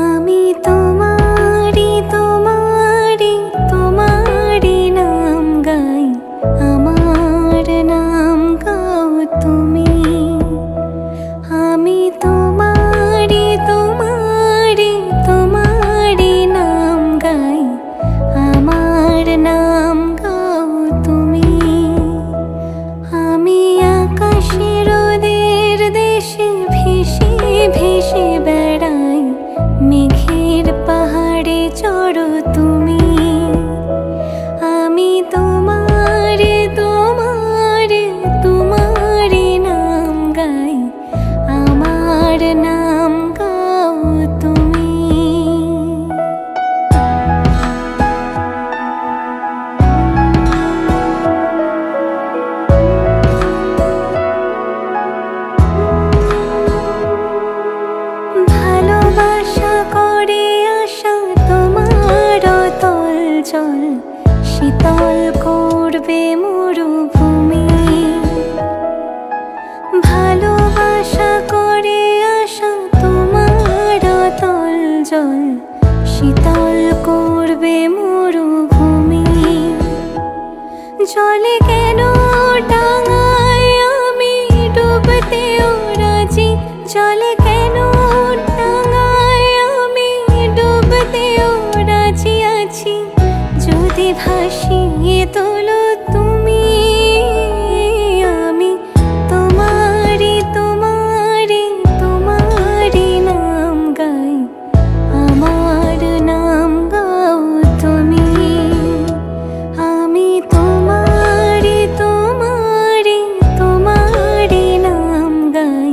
আমি তোমারি তোমারি তোমারি নাম গাই আমার নাম গাও তুমি আমি তোমারি তোমারি তোমারি নাম গাই আমার নাম গাও তুমি আমি আকাশের ওদের দেশে ভেসে ভেসে বেড়াই মেঘের পাহাড়ে চড়ো তুমি আমি তোমার তোমার তোমার নাম গাই আমার নাম গাও তুমি ভালোবাসা করে আসা তোমার তল জল শীতল করবে মরুভূমি ভালোবাসা করে আসা তোমার তল জল শীতল করবে মরুভূমি জলে কেন ডাঙায় আমি ডুবতেও রাজি জলে কেন ডাঙায় আমি ডুবতেও রাজি আছি যদি ভাসিয়ে তোলো তুমি আমি তোমারি তোমারি তোমারি নাম গাই আমার নাম গাও তুমি আমি তোমারি তোমারি তোমারি নাম গাই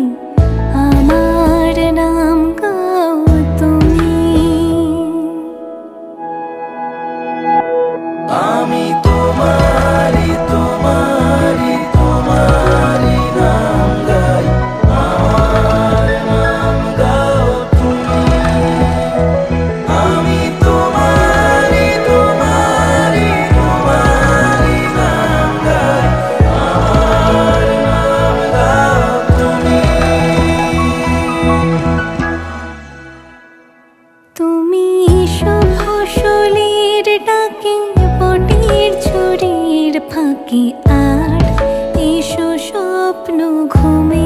থেকে 8 এসো স্বপ্ন ঘুমে